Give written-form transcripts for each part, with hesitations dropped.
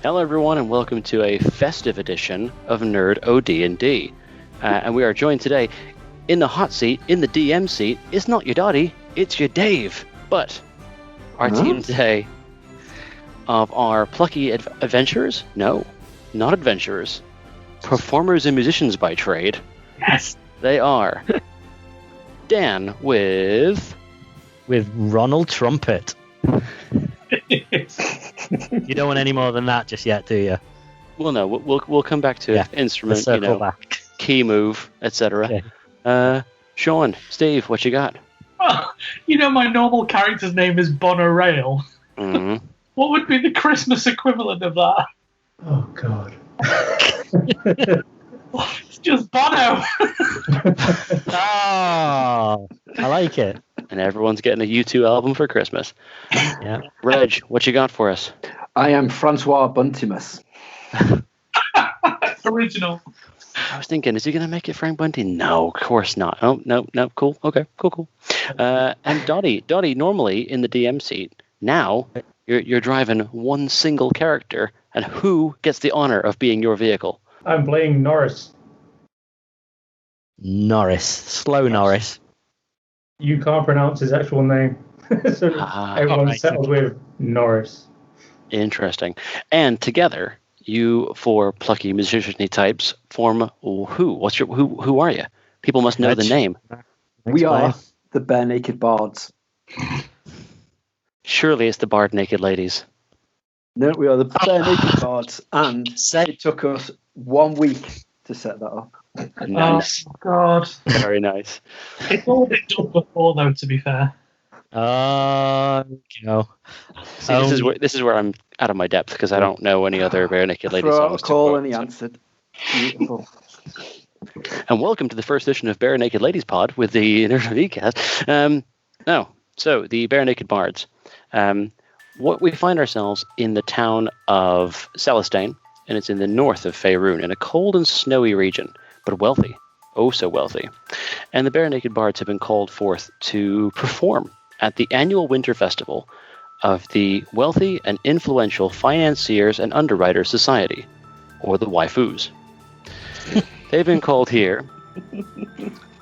Hello everyone and welcome to a festive edition of Nerd OD&D. And we are joined today in the hot seat, in the DM seat. It's not your Doddy, it's your Dave. But our team today of our plucky adventurers? No, not adventurers. Performers and musicians by trade. Yes. They are Dan with Ronald Trumpet. You don't want any more than that just yet, do you? Well, no, we'll come back to instrument, back. Key move, etc. Yeah. Sean, Steve, what you got? Oh, my normal character's name is Bono Rail. Mm-hmm. What would be the Christmas equivalent of that? Oh, God. It's just Bono. Oh, I like it. And everyone's getting a U2 album for Christmas. Yeah. Reg, what you got for us? I am Francois Buntimus. Original. I was thinking, is he going to make it Frank Bunty? No, of course not. Oh, no. Cool. Okay, cool. And Doddy, normally in the DM seat, now you're driving one single character, and who gets the honor of being your vehicle? I'm playing Norris. Norris. You can't pronounce his actual name. So everyone settles with Norris. Interesting. And together, you four plucky musician-y types form who? Who are you? People must know the name. We are the Bare Naked Bards. Surely it's the Bard Naked Ladies. No, we are the Bare Naked Bards, and it took us 1 week to set that up. Nice. Oh, God. Very nice. It's all been done before, though, to be fair. See, this is where I'm out of my depth, because I don't know any other Bare Naked Ladies Throw out songs. a call and he answered. Beautiful. And welcome to the first edition of Bare Naked Ladies Pod with the Nerd OD cast. So the Bare Naked Bards. What we find ourselves in the town of Celestine, and it's in the north of Faerun, in a cold and snowy region, but wealthy. Oh, so wealthy. And the Bare Naked Bards have been called forth to perform at the annual winter festival of the Wealthy and Influential Financiers and Underwriters Society, or the Waifus. They've been called here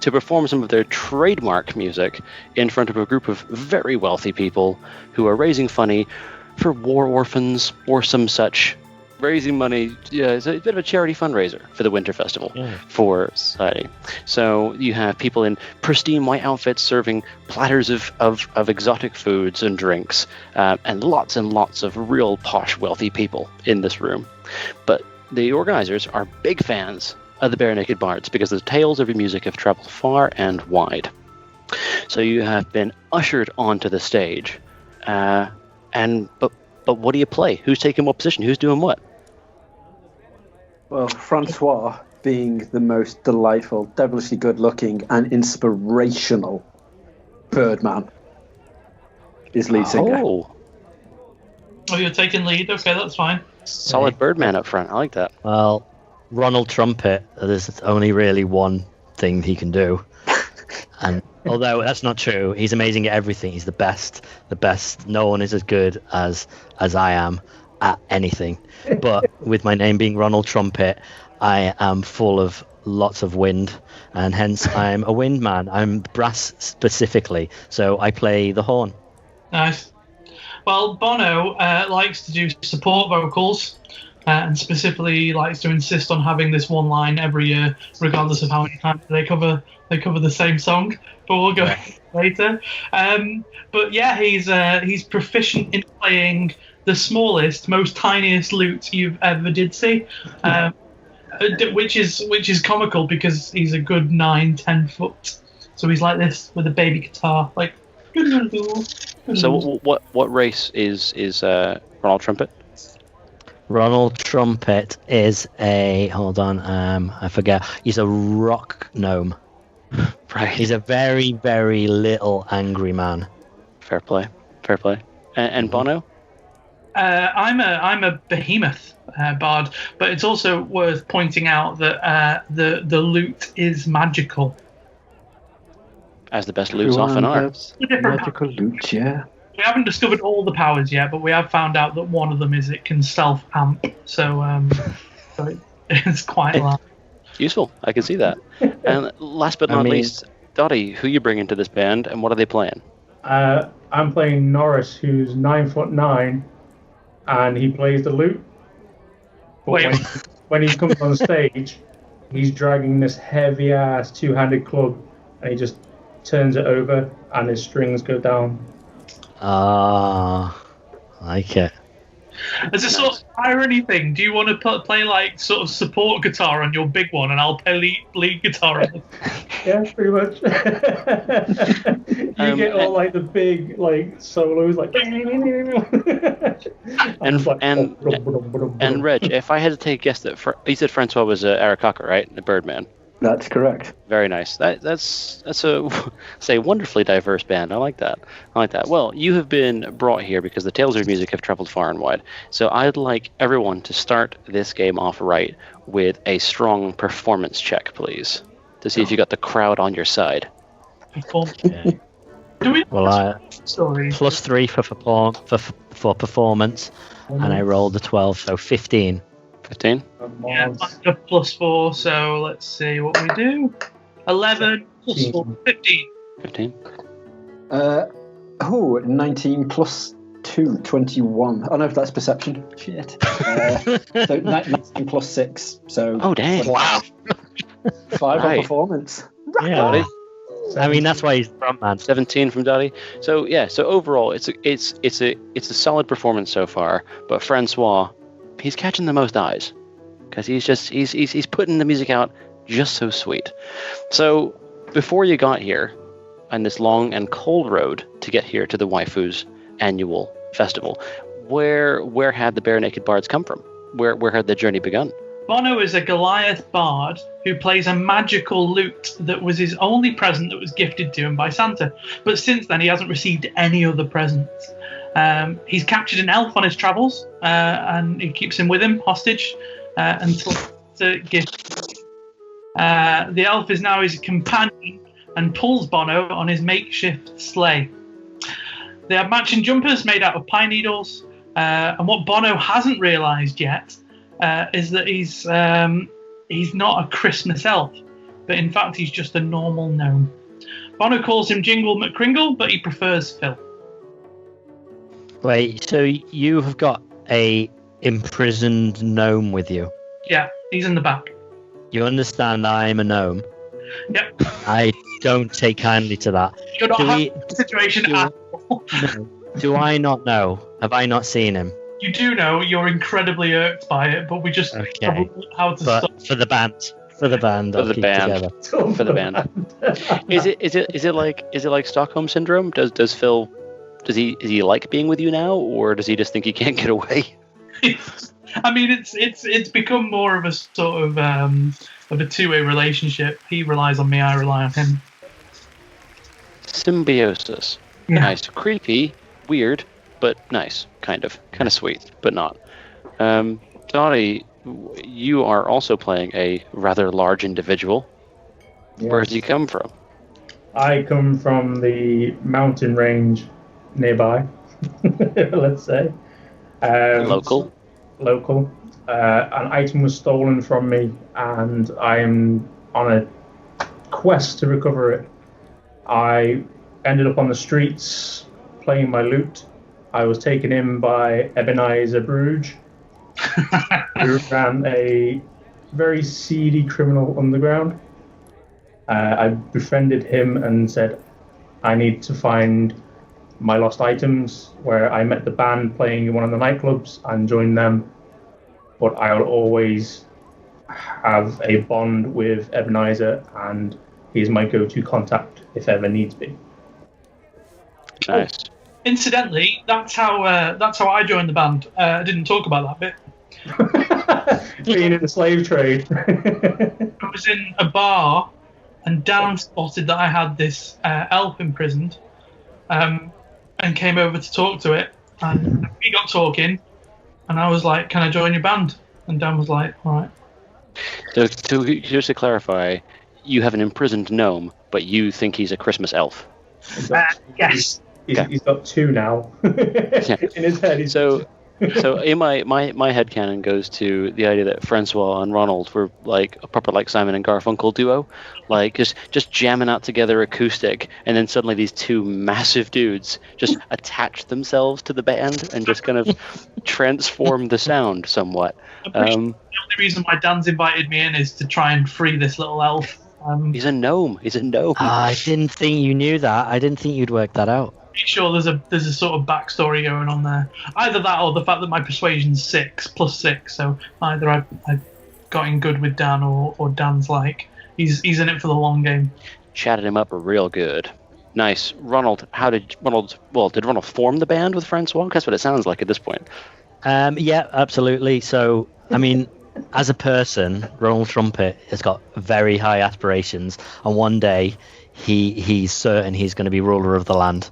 to perform some of their trademark music in front of a group of very wealthy people who are raising money for war orphans or some such. Raising money, it's a bit of a charity fundraiser for the Winter Festival for society. So you have people in pristine white outfits serving platters of exotic foods and drinks, and lots of real posh, wealthy people in this room. But the organizers are big fans of the Bare Naked Bards because the tales of your music have traveled far and wide. So you have been ushered onto the stage, but what do you play? Who's taking what position? Who's doing what? Well, Francois, being the most delightful, devilishly good-looking, and inspirational Birdman, is lead singer. Oh, you're taking lead? Okay, that's fine. solid Birdman up front. I like that. Well, Ronald Trumpet, there's only really one thing he can do. And although that's not true, he's amazing at everything. He's the best. No one is as good as I am at anything. But with my name being Ronald Trumpet, I am full of lots of wind, and hence I'm a wind man. I'm brass specifically, so I play the horn. Nice. Well, Bono likes to do support vocals, and specifically likes to insist on having this one line every year, regardless of how many times they cover the same song. But we'll go later. But yeah, he's proficient in playing the smallest, most tiniest lute you've ever did see, which is comical because he's a good 9-10 foot. So he's like this with a baby guitar, like. So what race is Ronald Trumpet? Ronald Trumpet is I forget. He's a rock gnome. Right. He's a very, very little angry man. Fair play. And Bono? I'm a behemoth bard, but it's also worth pointing out that the lute is magical. As the best lutes often are. Magical lute, yeah. We haven't discovered all the powers yet, but we have found out that one of them is it can self-amp. So it's quite a lot. Useful. I can see that. And last but not least, Doddy, who you bring into this band, and what are they playing? I'm playing Norris, who's 9'9", and he plays the lute. But when he comes on stage, he's dragging this heavy-ass two-handed club, and he just turns it over, and his strings go down. I like it. As a sort of irony thing, do you want to play like sort of support guitar on your big one, and I'll play lead guitar on it? Yeah, pretty much. You get all like the big like solos, like. And Reg, if I had to take a guess that you said Francois was Eric Cocker, right? The Birdman. That's correct. Very nice. That's a say wonderfully diverse band. I like that. Well, you have been brought here because the tales of your music have traveled far and wide. So I'd like everyone to start this game off right with a strong performance check, please, to see if you got the crowd on your side. Okay. Do we? Well, Sorry. +3 for performance, and I rolled a 12, so 15. 15. Yeah, a +4. So let's see what we do. 11 +4, 15. 15. 19 plus 2, 21. Oh no, that's perception. Shit. So 19 plus 6. So. Oh dang! Wow. 5 on performance. Yeah. I mean, that's why he's the front man. 17 from Doddy. So yeah. So overall, it's a solid performance so far. But Francois, he's catching the most eyes because he's putting the music out just so sweet. So before you got here, on this long and cold road to get here to the Waifu's annual festival, where had the Bare Naked Bards come from? Where had the journey begun? Bono is a Goliath bard who plays a magical lute that was his only present that was gifted to him by Santa. But since then, he hasn't received any other presents. He's captured an elf on his travels, and he keeps him with him, hostage, until to give. The elf is now his companion and pulls Bono on his makeshift sleigh. They have matching jumpers made out of pine needles, and what Bono hasn't realised yet is that he's not a Christmas elf, but in fact he's just a normal gnome. Bono calls him Jingle McCringle, but he prefers Phil. Wait, so you have got a imprisoned gnome with you? Yeah, he's in the back. You understand I'm a gnome? Yep. I don't take kindly to that. You're not having the situation at all. No. Do I not know? Have I not seen him? You do know you're incredibly irked by it, but we just Okay. don't know how to stop. For the band. For the band. For the band. Is it like Stockholm syndrome? Does Phil is he like being with you now, or does he just think he can't get away? I mean, it's become more of a sort of a two-way relationship. He relies on me, I rely on him. Symbiosis. Yeah. Nice. Creepy, weird, but nice. Kind of sweet, but not. Doddy, you are also playing a rather large individual. Yes. Where does he come from? I come from the mountain range nearby, let's say. Local. An item was stolen from me, and I am on a quest to recover it. I ended up on the streets playing my lute. I was taken in by Ebenezer Bruges, who ran a very seedy criminal underground. I befriended him and said, I need to find my lost items, where I met the band playing in one of the nightclubs and joined them. But I'll always have a bond with Ebenezer, and he's my go-to contact if ever needs be. Nice. Incidentally, that's how I joined the band. I didn't talk about that bit. Being in the slave trade. I was in a bar, and Dan spotted that I had this elf imprisoned, and came over to talk to it. And we got talking, and I was like, "Can I join your band?" And Dan was like, "All right." So just to clarify, you have an imprisoned gnome, but you think he's a Christmas elf. Yes. He's got 2 now. In his head. So in my headcanon goes to the idea that Francois and Ronald were like a proper like Simon and Garfunkel duo, like just jamming out together acoustic, and then suddenly these 2 massive dudes just attach themselves to the band and just kind of transform the sound somewhat. The only reason why Dan's invited me in is to try and free this little elf. He's a gnome. I didn't think you knew that. I didn't think you'd work that out. Sure, there's a sort of backstory going on there. Either that or the fact that my persuasion's 6 plus 6. So either I got in good with Dan, or Dan's like he's in it for the long game. Chatted him up real good. Nice. Ronald, did Ronald form the band with Francois? That's what it sounds like at this point. Yeah, absolutely. So, I mean, as a person, Ronald Trumpet has got very high aspirations, and one day he's certain he's going to be ruler of the land.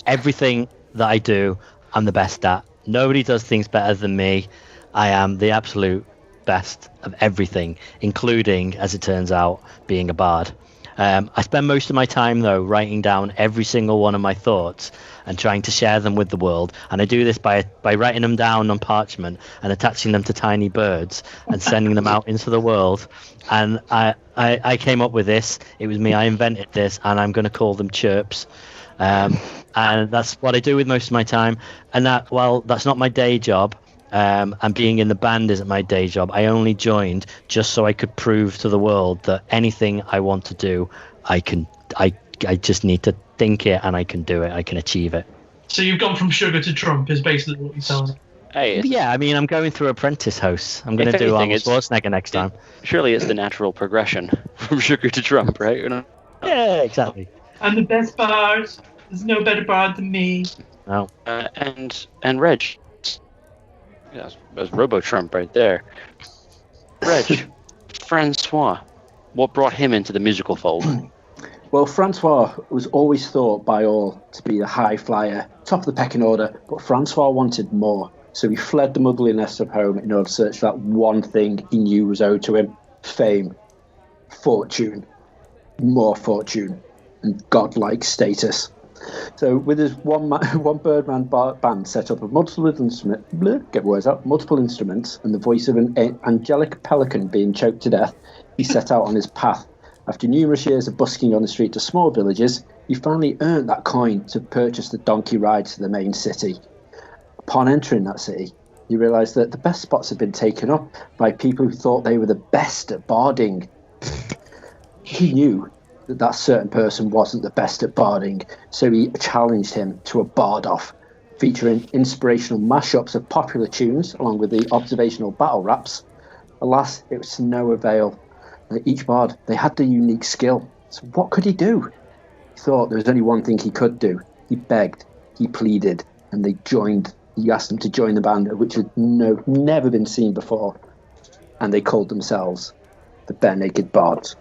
Everything that I do, I'm the best at. Nobody does things better than me. I am the absolute best of everything, including, as it turns out, being a bard. I spend most of my time, though, writing down every single one of my thoughts and trying to share them with the world. And I do this by writing them down on parchment and attaching them to tiny birds and sending them out into the world. And I came up with this. It was me. I invented this, and I'm going to call them chirps. And that's what I do with most of my time. And that's not my day job. And being in the band isn't my day job. I only joined just so I could prove to the world that anything I want to do, I can. I just need to think it, and I can do it. I can achieve it. So you've gone from sugar to Trump, is basically what you're telling me. Hey, yeah, I mean, I'm going through Apprentice House. I'm going to do Arnold Schwarzenegger next time. Surely it's the natural progression from sugar to Trump, right? Yeah, exactly. I'm the best bard. There's no better bard than me. No. And Reg. Yeah, that's Robo-Trump right there. Reg, Francois, what brought him into the musical fold? Well, Francois was always thought by all to be the high flyer, top of the pecking order, but Francois wanted more. So he fled the motherly nest of home in order to search for that one thing he knew was owed to him: fame, fortune, more fortune, and godlike status. So with his one birdman band set up of multiple instruments and the voice of an angelic pelican being choked to death, he set out on his path. After numerous years of busking on the street to small villages, he finally earned that coin to purchase the donkey ride to the main city. Upon entering that city, he realised that the best spots had been taken up by people who thought they were the best at barding. He knew that certain person wasn't the best at barding, so he challenged him to a bard-off, featuring inspirational mashups of popular tunes along with the observational battle raps. Alas, it was to no avail. Each bard, they had their unique skill. So what could he do? He thought there was only one thing he could do. He begged, he pleaded, and he asked them to join the band, which had never been seen before. And they called themselves the Bare Naked Bards.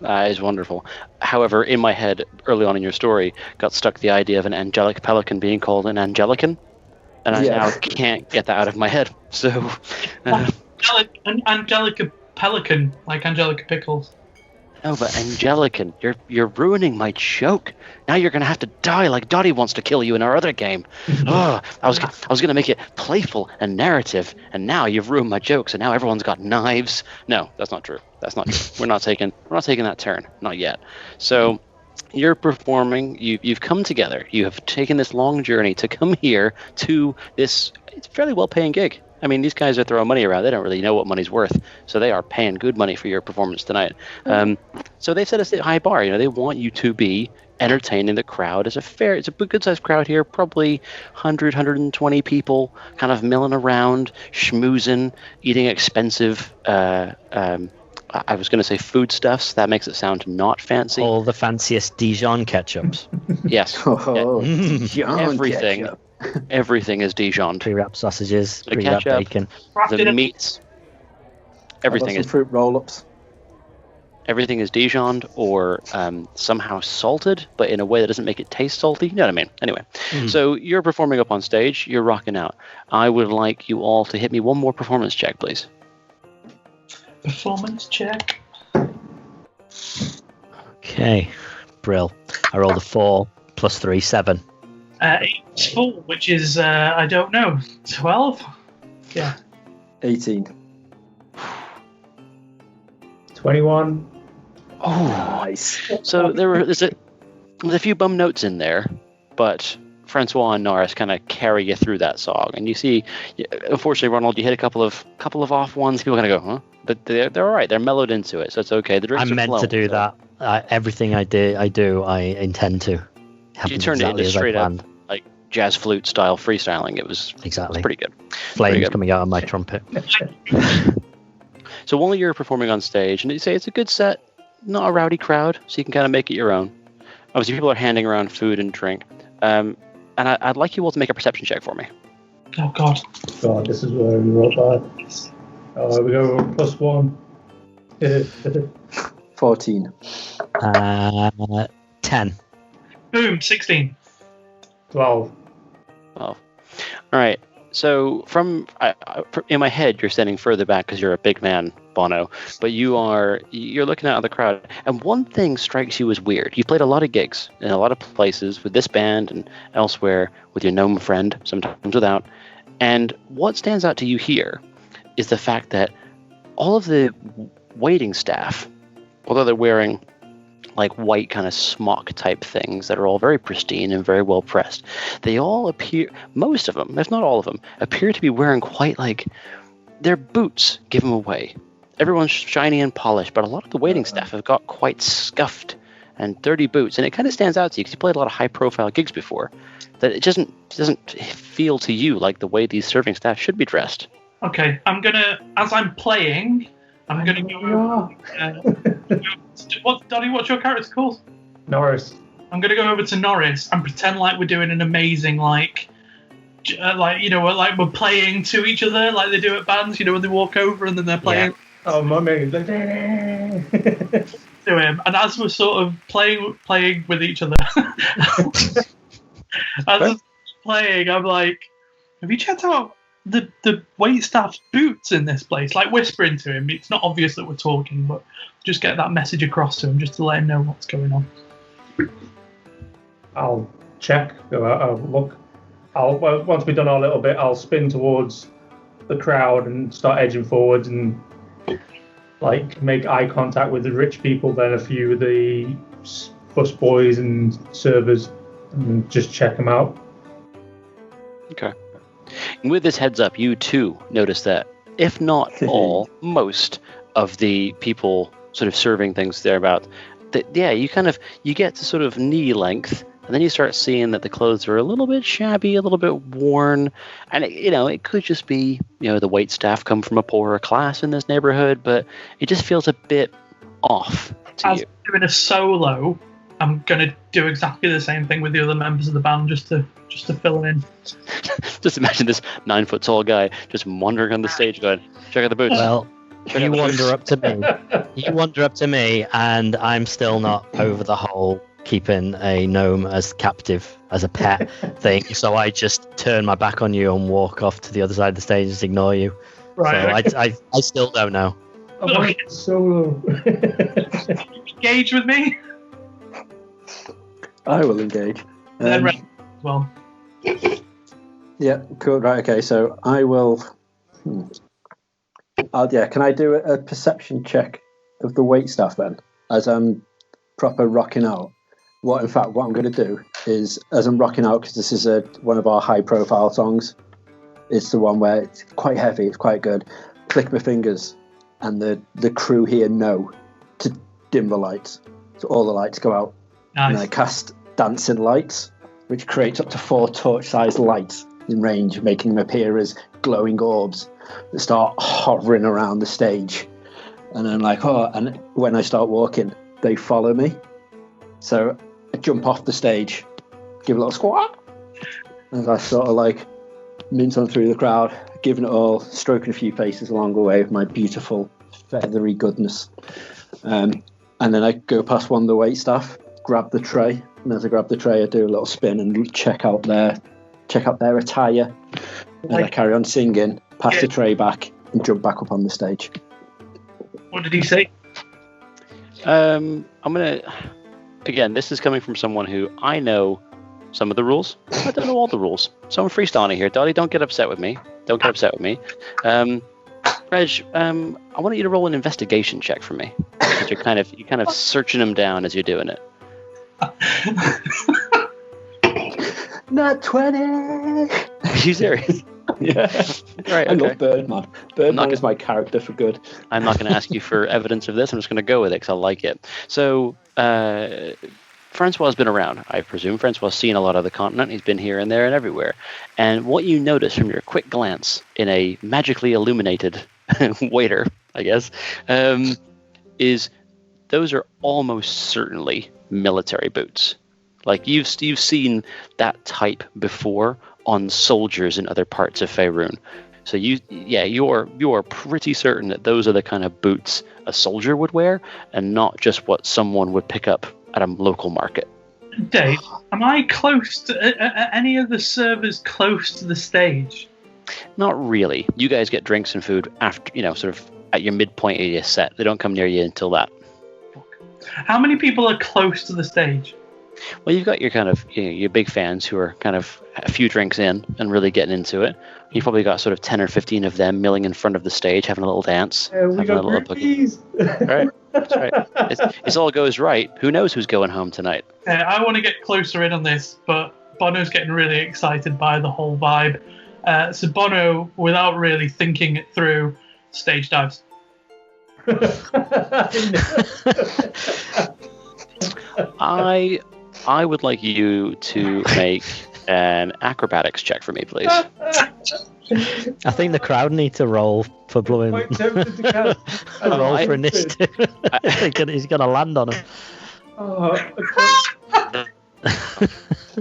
That is wonderful. However, in my head, early on in your story, got stuck the idea of an angelic pelican being called an angelican, and I now can't get that out of my head. So, Angelica pelican, like Angelica Pickles. No, but angelican, you're ruining my joke. Now you're gonna have to die like Doddy wants to kill you in our other game. I was gonna make it playful and narrative, and now you've ruined my joke. So now everyone's got knives. No, that's not true. That's not true. We're not taking that turn. Not yet. So you're performing. You've come together. You have taken this long journey to come here to this. It's a fairly well-paying gig. I mean, these guys are throwing money around. They don't really know what money's worth, so they are paying good money for your performance tonight. So they've set a high bar. They want you to be entertaining the crowd. It's a good-sized crowd here, probably 100, 120 people, kind of milling around, schmoozing, eating expensive. I was going to say foodstuffs. That makes it sound not fancy. All the fanciest Dijon ketchups. Yes. Dijon everything. ketchup. Everything is Dijon. Pre-wrapped sausages, The pre-wrapped ketchup, bacon. the meats. Everything is fruit roll-ups. Everything is Dijon or somehow salted, but in a way that doesn't make it taste salty. You know what I mean? Anyway, So you're performing up on stage. You're rocking out. I would like you all to hit me one more performance check, please. Performance check. Okay. Brill. I rolled a 4 plus 3, 7. 8 full, which is, I don't know, 12? Yeah. 18. 21. Oh, Nice. so there's a few bum notes in there, but Francois and Norris kind of carry you through that song, and you see, unfortunately, Ronald, you hit a couple of off ones. People kind of go, huh? But they're all right. They're mellowed into it, so it's okay. The drinks I'm are meant flowing, to do so. that. Everything I intend to. You Happens turned it exactly into as I straight up planned. like jazz flute style freestyling. It was Exactly. pretty good. Flames Pretty good. coming out of my trumpet. So while you're performing on stage, and you say it's a good set, not a rowdy crowd, so you can kind of make it your own. Obviously, people are handing around food and drink. And I'd like you all to make a perception check for me. Oh, God. God, this is where we roll bad. Oh, we go +1. 14. 10. Boom, 16. 12. Oh. All right. So in my head, you're standing further back because you're a big man, Bono. But you're looking out at the crowd, and one thing strikes you as weird. You've played a lot of gigs in a lot of places with this band and elsewhere with your gnome friend, sometimes without. And what stands out to you here is the fact that all of the waiting staff, although they're wearing like white kind of smock type things that are all very pristine and very well pressed, they all appear, most of them, if not all of them, appear to be wearing quite like their boots give them away. Everyone's shiny and polished, but a lot of the waiting staff have got quite scuffed and dirty boots, and it kind of stands out to you because you played a lot of high profile gigs before, that it doesn't feel to you like the way these serving staff should be dressed. Okay, as I'm playing, I'm gonna go over. Doddy, what's your character called? Norris. I'm gonna go over to Norris and pretend like we're doing an amazing like we're playing to each other like they do at bands. You know, when they walk over and then they're playing. Yeah. Oh, mummy. To him, and as we're sort of playing with each other, as we're playing, I'm like, have you checked out the wait staff's boots in this place? Like whispering to him. It's not obvious that we're talking, but just get that message across to him just to let him know what's going on. I'll check. I'll look. Once we've done our little bit, I'll spin towards the crowd and start edging forwards and like make eye contact with the rich people, then a few of the bus boys and servers, and just check them out. Okay. And with this heads up, you too notice that, if not all, most of the people sort of serving things thereabout, that you get to sort of knee length, and then you start seeing that the clothes are a little bit shabby, a little bit worn, and it could just be the wait staff come from a poorer class in this neighborhood, but it just feels a bit off to As you. doing a solo, I'm gonna do exactly the same thing with the other members of the band just to fill it in. Just imagine this 9 foot tall guy just wandering on the stage going, check out the boots. Well, you wander up to me. You wander up to me, and I'm still not over the whole keeping a gnome as captive, as a pet thing. So I just turn my back on you and walk off to the other side of the stage and just ignore you. Right. So I still don't know. Okay. Solo. Engage with me. I will engage. Then Red as well. Yeah, cool. Right, okay, so I will... can I do a perception check of the wait staff then, as I'm proper rocking out? What I'm going to do is, as I'm rocking out, because this is one of our high-profile songs, it's the one where it's quite heavy, it's quite good, click my fingers, and the crew here know to dim the lights. So all the lights go out. Nice. And I cast dancing lights, which creates up to 4 torch-sized lights in range, making them appear as glowing orbs that start hovering around the stage. And then and when I start walking, they follow me. So I jump off the stage, give a little squawk, as I sort of mint on through the crowd, giving it all, stroking a few faces along the way with my beautiful feathery goodness. And then I go past one of the wait staff, grab the tray, and as I grab the tray, I do a little spin and check out their attire. And I carry on singing, pass the tray back, and jump back up on the stage. What did he say? I'm gonna again, this is coming from someone who I know some of the rules. I don't know all the rules, so I'm freestyling here. Doddy, don't get upset with me. Don't get upset with me. Reg, I want you to roll an investigation check for me. You're kind of searching them down as you're doing it. Not 20. Are you serious? Yeah. Right. I Okay. love Birdman. Birdman is my character for good. I'm not going to ask you for evidence of this. I'm just going to go with it because I like it. So, Francois has been around. I presume Francois has seen a lot of the continent. He's been here and there and everywhere. And what you notice from your quick glance in a magically illuminated waiter, I guess, is those are almost certainly military boots. Like you've seen that type before on soldiers in other parts of Faerun. So you're pretty certain that those are the kind of boots a soldier would wear, and not just what someone would pick up at a local market. Dave, am I close to any of the servers close to the stage? Not really. You guys get drinks and food after, sort of at your midpoint of your set. They don't come near you until that. How many people are close to the stage? Well, you've got your kind of your big fans who are kind of a few drinks in and really getting into it. You've probably got sort of 10 or 15 of them milling in front of the stage, having a little dance. We got groupies. Right. That's right. It all goes right. Who knows who's going home tonight? I want to get closer in on this, but Bono's getting really excited by the whole vibe. So Bono, without really thinking it through, stage dives. I would like you to make an acrobatics check for me, please. I think the crowd need to roll for blowing. Quite tempted to cast. Roll for initiative. I think he's going to land on him.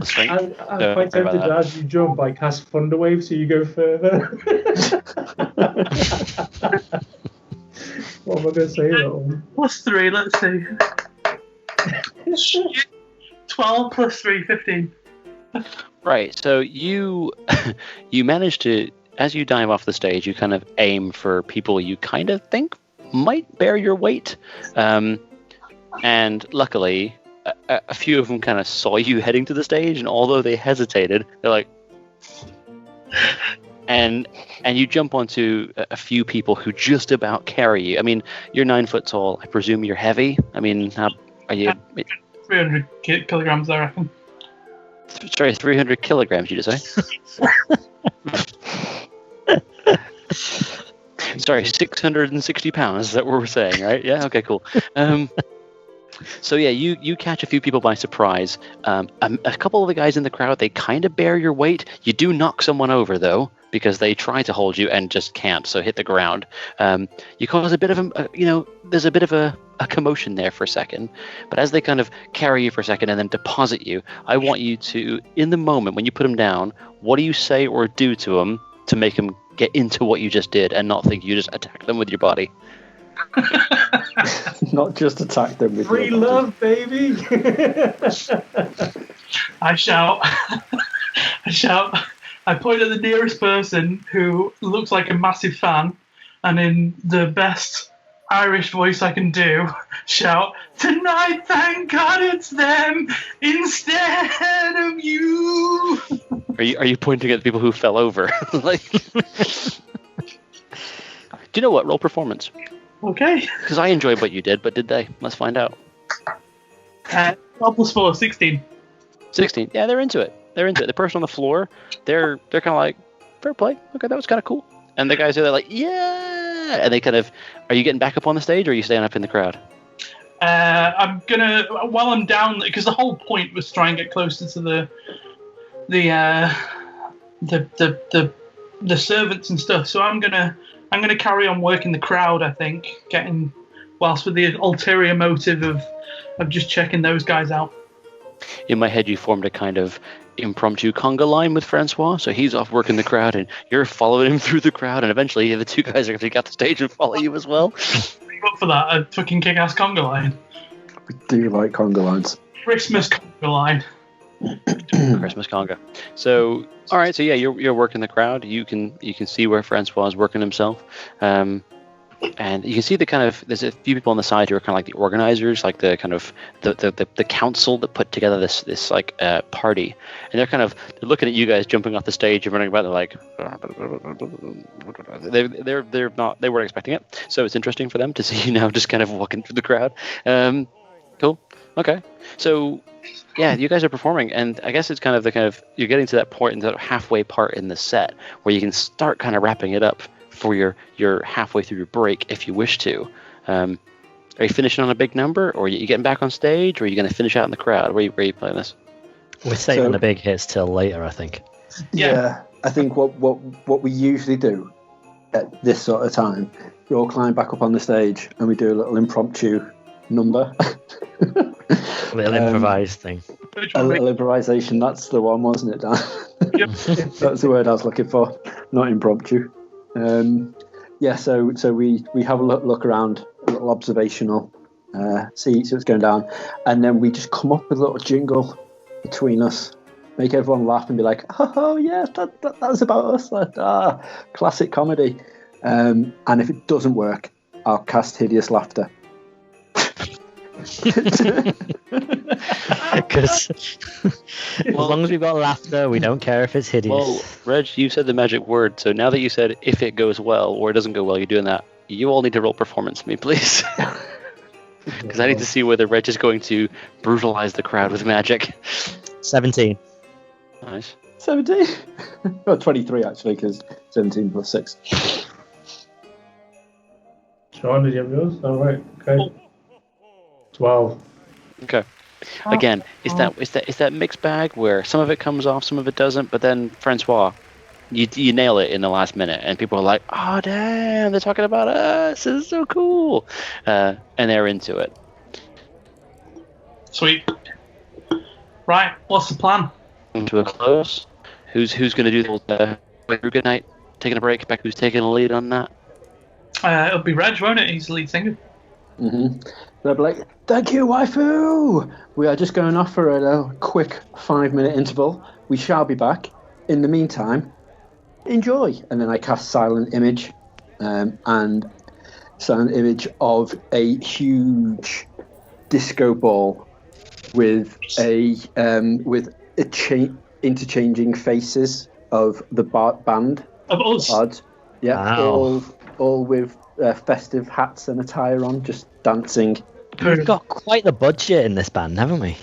Strength? I'm quite tempted to, as you jump, I cast Thunderwave so you go further. What am I going to say that one? +3, let's see. 12 plus 3, 15. Right, so you manage to, as you dive off the stage, you kind of aim for people you kind of think might bear your weight. And luckily, a few of them kind of saw you heading to the stage, and although they hesitated, they're like... And you jump onto a few people who just about carry you. I mean, you're 9 foot tall. I presume you're heavy. I mean, how are you? 300 kilograms, I reckon. Sorry, 300 kilograms, you just say? Sorry, 660 pounds. Is that what we're saying, right? Yeah, okay, cool. So yeah, you catch a few people by surprise. A couple of the guys in the crowd, they kind of bear your weight. You do knock someone over, though, because they try to hold you and just can't, so hit the ground. You cause a bit of there's a bit of a commotion there for a second, but as they kind of carry you for a second and then deposit you, I want you to, in the moment when you put them down, what do you say or do to them to make them get into what you just did and not think you just attack them with your body? Not just attack them with Free your love, baby! I shout. I point at the nearest person who looks like a massive fan, and in the best Irish voice I can do, shout, "Tonight, thank God it's them instead of you!" Are you pointing at the people who fell over? Like, do you know what? Roll performance. Okay. Because I enjoyed what you did, but did they? Let's find out. 12 plus 4, 16. 16. Yeah, they're into it. The person on the floor, they're kind of like, fair play. Okay, that was kind of cool. And the guys they're like, yeah. And they kind of, are you getting back up on the stage, or are you staying up in the crowd? I'm gonna, while I'm down, because the whole point was to try and get closer to the servants and stuff. So I'm gonna carry on working the crowd. I think whilst with the ulterior motive of just checking those guys out. In my head, you formed a kind of impromptu conga line with Francois, so he's off working the crowd, and you're following him through the crowd, and eventually the two guys are going to get the stage and follow you as well. Are you up for that? A fucking kick-ass conga line. We do like conga lines. Christmas conga line. Christmas conga. So, all right. So yeah, you're working the crowd. You can see where Francois is working himself. And you can see there's a few people on the side who are kind of like the organizers, like the kind of the council that put together this like party, and they're looking at you guys jumping off the stage and running about. They're like, they weren't expecting it, so it's interesting for them to see you now just kind of walking through the crowd. Cool. Okay. So yeah, you guys are performing, and I guess it's you're getting to that point in that halfway part in the set where you can start kind of wrapping it up for your halfway through your break if you wish to. Are you finishing on a big number, or are you getting back on stage, or are you going to finish out in the crowd? Where are you playing this? We're saving the big hits till later, I think. Yeah, I think what we usually do at this sort of time, we all climb back up on the stage and we do a little impromptu number. A little improvised thing. A little improvisation, that's the one, wasn't it, Dan? Yep. That's the word I was looking for, not impromptu. So we have a look around, a little observational, see what's going down, and then we just come up with a little jingle between us, make everyone laugh and be like, oh yeah, that was about us, classic comedy. And if it doesn't work, I'll cast hideous laughter. Because as long as we've got laughter, we don't care if it's hideous. Well, Reg, you said the magic word, so now that you said if it goes well or it doesn't go well, you're doing that. You all need to roll performance for me, please. Because I need to see whether Reg is going to brutalize the crowd with magic. 17. Nice. 17? Well, 23 actually, because 17 plus 6. Sean, did you have yours? All right. Okay. 12. Okay. Again, it's that mixed bag where some of it comes off, some of it doesn't. But then Francois, you nail it in the last minute, and people are like, "Oh damn, they're talking about us! This is so cool," and they're into it. Sweet. Right, what's the plan? To a close. Who's going to do the old good night, taking a break? Who's taking the lead on that? It'll be Reg, won't it? He's the lead singer. Mm-hmm. They'll be like, "Thank you, waifu! We are just going off for a quick 5-minute interval. We shall be back. In the meantime, enjoy." And then I cast Silent Image, and Silent Image of a huge disco ball with interchanging faces of the band. Of us? Bards. Yeah, wow. all with festive hats and attire on, just dancing. We've got quite the budget in this band, haven't we?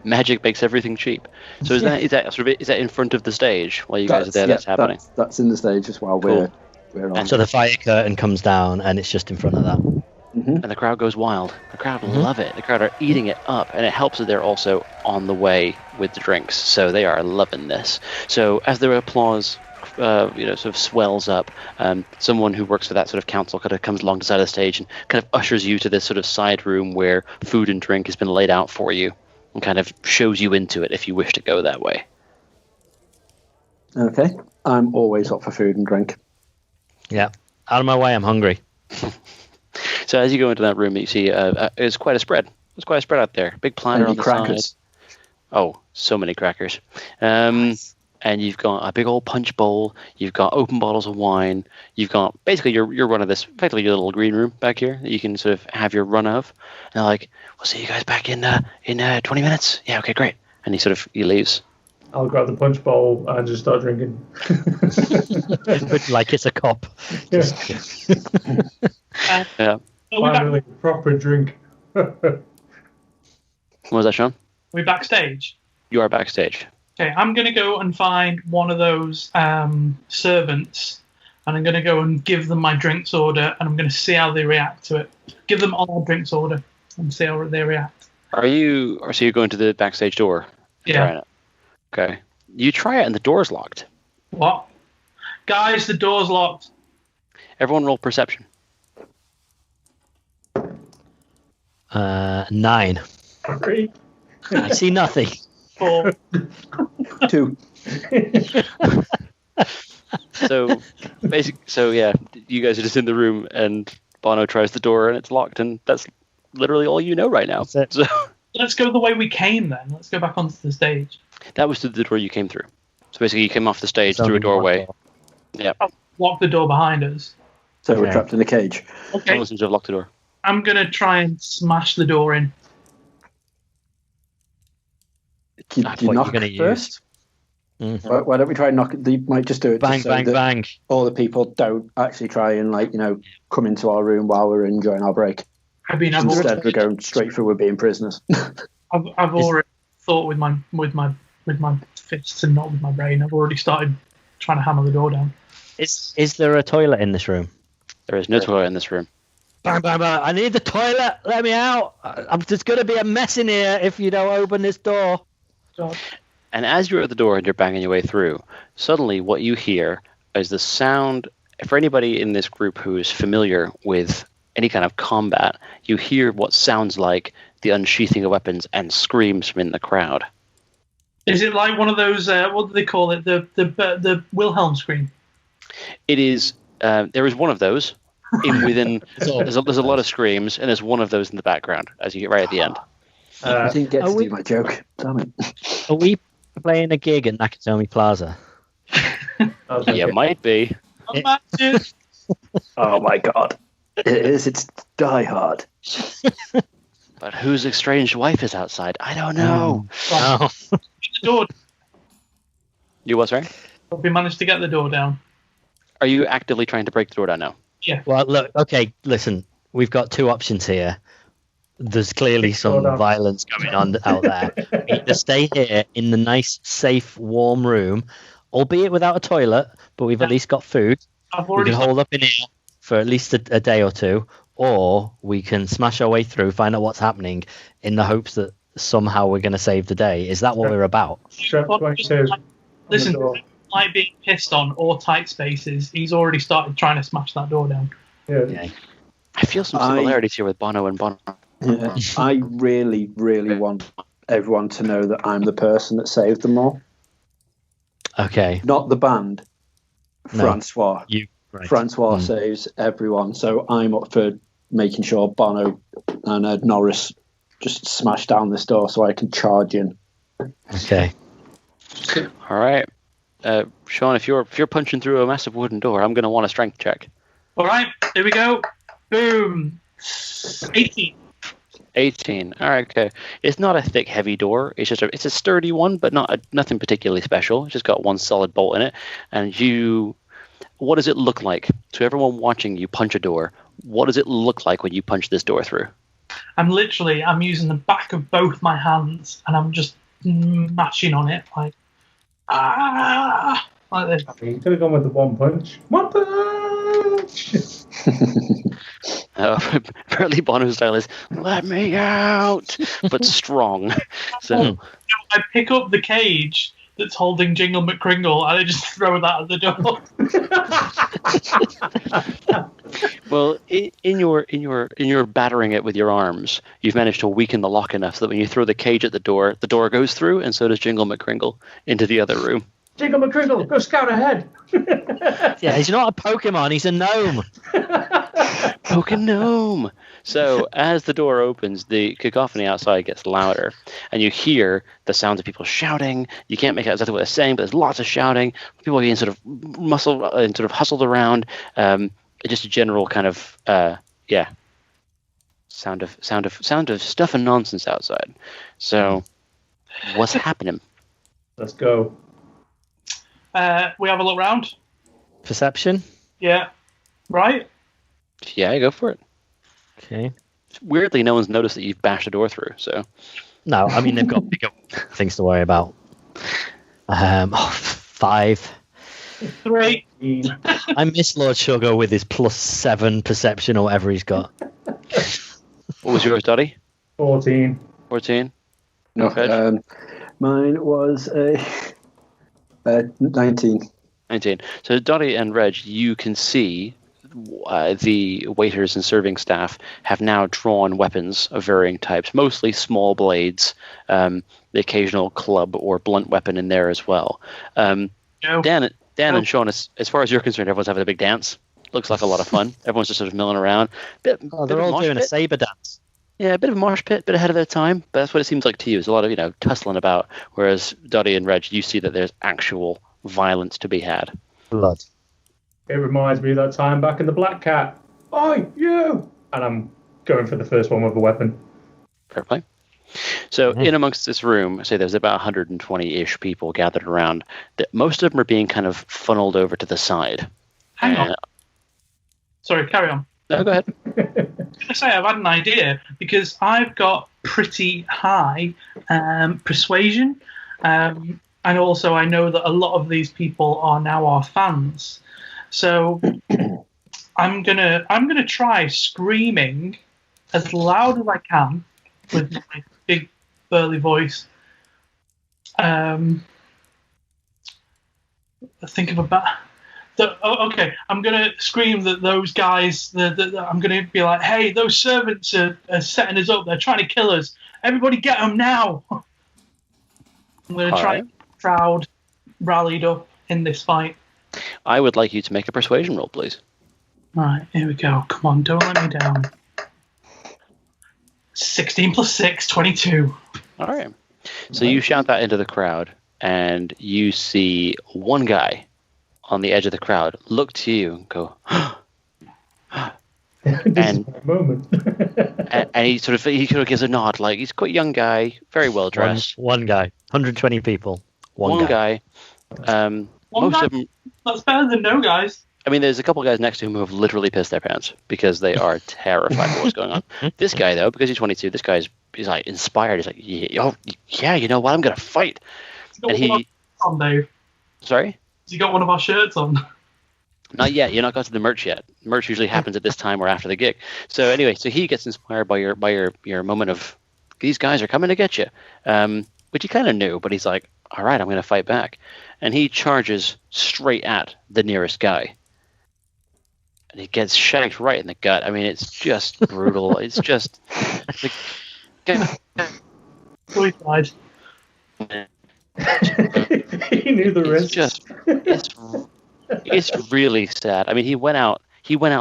Magic makes everything cheap. So is that in front of the stage while you guys are there? That's happening. That's in the stage as well. Cool. We're on. So the fire curtain comes down, and it's just in front of that. Mm-hmm. And the crowd goes wild. The crowd love it. The crowd are eating it up, and it helps that they're also on the way with the drinks, so they are loving this. So as their applause sort of swells up, someone who works for that sort of council kind of comes along the side of the stage and kind of ushers you to this sort of side room where food and drink has been laid out for you, and kind of shows you into it if you wish to go that way. Okay, I'm always up for food and drink. Yeah, out of my way, I'm hungry. So as you go into that room, you see it's quite a spread. There's quite a spread out there. Big platter on the crackers. side. Oh, so many crackers. Nice. And you've got a big old punch bowl. You've got open bottles of wine. You've got basically your run of this, effectively your little green room back here that you can sort of have your run of. And they're like, "We'll see you guys back in 20 minutes." Yeah, okay, great. And he leaves. I'll grab the punch bowl and just start drinking. Like it's a cop. Yeah. Finally, proper drink. What was that, Sean? Are we backstage? You are backstage. Okay, I'm going to go and find one of those servants, and I'm going to go and give them my drinks order, and I'm going to see how they react to it. Give them our drinks order and see how they react. So you're going to the backstage door? Yeah. Okay. You try it, and the door's locked. What? Guys, the door's locked. Everyone roll perception. 9. 3. I see nothing. 4. 2. So yeah, you guys are just in the room, and Bono tries the door, and it's locked, and that's literally all you know right now. That's it. So Let's go the way we came then. Let's go back onto the stage. that was the door you came through. So basically, you came off the stage through a doorway. Yeah. Lock the door behind us. So we're trapped in a cage. Okay. Someone seems to have locked the door. I'm going to try and smash the door in. Do you knock first? Mm-hmm. Why don't we try and knock it? You might just do it Bang, just so bang, that bang. all the people don't actually try and, come into our room while we're enjoying our break. Instead, we're going straight through, we're being prisoners. I've already thought with my fists and not with my brain. I've already started trying to hammer the door down. Is there a toilet in this room? There is no toilet in this room. Bang, bang, bang. I need the toilet. Let me out. There's going to be a mess in here if you don't open this door. God. And as you're at the door and you're banging your way through, suddenly what you hear is the sound. For anybody in this group who is familiar with any kind of combat, you hear what sounds like the unsheathing of weapons and screams from in the crowd. Is it like one of those? What do they call it? The Wilhelm scream. It is. There is one of those. Within there's a lot of screams, and there's one of those in the background as you get right at the end. I didn't get to do my joke. Damn it. Are we playing a gig at Nakatomi Plaza? Yeah, might be. Imagine. Oh my god. It is. It's Die Hard. But whose estranged wife is outside? I don't know. Oh. The door. You what, sorry? Have we managed to get the door down? Are you actively trying to break the door down now? Yeah. Well, look. Okay, listen. We've got two options here. There's clearly some violence going on out there. We either stay here in the nice, safe, warm room, albeit without a toilet, but we've at least got food. We can hold up in here for at least a day or two, or we can smash our way through, find out what's happening, in the hopes that somehow we're going to save the day. Is that what we're about? Listen, like being pissed on or tight spaces, he's already started trying to smash that door down. Yeah. I feel some similarities here with Bono and Bono. Yeah, I really, really want everyone to know that I'm the person that saved them all. Okay. Not the band. No. Francois. Right. Francois saves everyone, so I'm up for making sure Bono and Norris just smash down this door so I can charge in. Okay. All right. Sean, if you're punching through a massive wooden door, I'm going to want a strength check. All right, here we go. Boom. 18. 18. All right, okay. It's not a thick, heavy door. It's a sturdy one, but nothing particularly special. It's just got one solid bolt in it. And what does it look like? To everyone watching you punch a door, what does it look like when you punch this door through? I'm using the back of both my hands, and I'm just mashing on it like this. You could have gone with the one punch. One punch! Apparently Bono's style is, let me out, but strong. So I pick up the cage that's holding Jingle McCringle, and I just throw that at the door. Well, in your battering it with your arms, you've managed to weaken the lock enough so that when you throw the cage at the door goes through, and so does Jingle McCringle into the other room. Jingle McCringle, go scout ahead! Yeah, he's not a Pokemon, he's a gnome. Gnome. So as the door opens, the cacophony outside gets louder, and you hear the sounds of people shouting. You can't make out exactly what they're saying, but there's lots of shouting. People being sort of hustled around. Just a general kind of sound of stuff and nonsense outside. So what's happening? Let's go. We have a look round. Perception? Yeah. Right? Yeah, go for it. Okay. Weirdly, no one's noticed that you've bashed a door through, so... No, I mean, they've got bigger things to worry about. 5. 3. I miss Lord Sugar with his +7 perception or whatever he's got. What was yours, Doddy? 14. 14? No, mine was a 19. 19. So Doddy and Reg, you can see the waiters and serving staff have now drawn weapons of varying types, mostly small blades, the occasional club or blunt weapon in there as well. Dan and Sean, as far as you're concerned, everyone's having a big dance. Looks like a lot of fun. Everyone's just sort of milling around. They're all doing a saber dance. Yeah, a bit of a mosh pit, bit ahead of their time, but that's what it seems like to you. There's a lot of, tussling about, whereas Doddy and Reg, you see that there's actual violence to be had. Blood. It reminds me of that time back in the Black Cat. Oi, you! And I'm going for the first one with a weapon. Fair play. So in amongst this room, say there's about 120-ish people gathered around. That most of them are being kind of funneled over to the side. Hang on. Sorry, carry on. No, go ahead. I was going to say I've had an idea because I've got pretty high persuasion, and also I know that a lot of these people are now our fans. So I'm gonna try screaming as loud as I can with my big burly voice. Think of okay, I'm gonna scream that those guys. I'm gonna be like, "Hey, those servants are setting us up. They're trying to kill us. Everybody, get them now!" I'm gonna try and get the crowd rallied up in this fight. I would like you to make a persuasion roll, please. All right, here we go. Come on, don't let me down. 16 plus 6, 22. All right. So you shout that into the crowd, and you see one guy on the edge of the crowd look to you and go, and moment. and he sort of gives a nod, like he's quite a young guy, very well dressed. One guy, 120 people. One guy. Most of them. That's better than no guys. I mean, there's a couple of guys next to him who have literally pissed their pants because they are terrified of what's going on. This guy, though, because he's 22, this guy's like inspired. He's like, yeah, you know what? I'm gonna fight. And he on, Dave. Sorry? Has he got one of our shirts on? Not yet. You're not got to the merch yet. Merch usually happens at this time or after the gig. So anyway, so he gets inspired by your moment of these guys are coming to get you, which he kind of knew, but he's like, all right, I'm going to fight back, and he charges straight at the nearest guy, and he gets shanked right in the gut. I mean, it's just brutal. It's just. He died. He knew the risk. It's really sad. I mean, he went out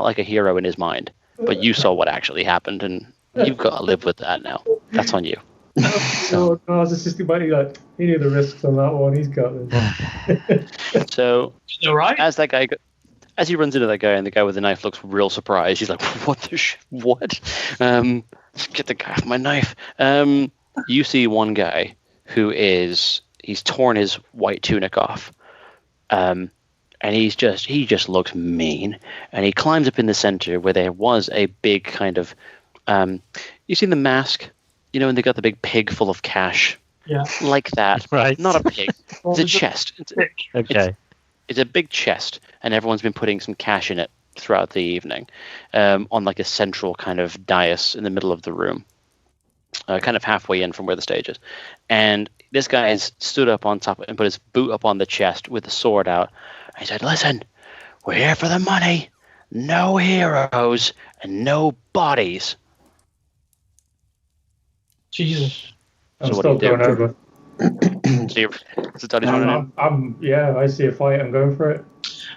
like a hero in his mind, but you saw what actually happened, and you've got to live with that now. That's on you. Oh, no, I was just thinking about he knew the risks on that one. He's got them. So, right? as he runs into that guy, and the guy with the knife looks real surprised. He's like, "What the what? Get the guy off my knife." You see one guy who he's torn his white tunic off, and he just looks mean, and he climbs up in the center where there was a big kind of, you see the mask, you know, and they got the big pig full of cash, like that, right? Not a pig, it's a chest. It's a big chest, and everyone's been putting some cash in it throughout the evening, on like a central kind of dais in the middle of the room. Kind of halfway in from where the stage is. And this guy has stood up on top and put his boot up on the chest with the sword out. He said, "Listen, we're here for the money. No heroes and no bodies." Jesus. I'm So what still do you going do? over. So Doddy's running in. I see a fight. I'm going for it.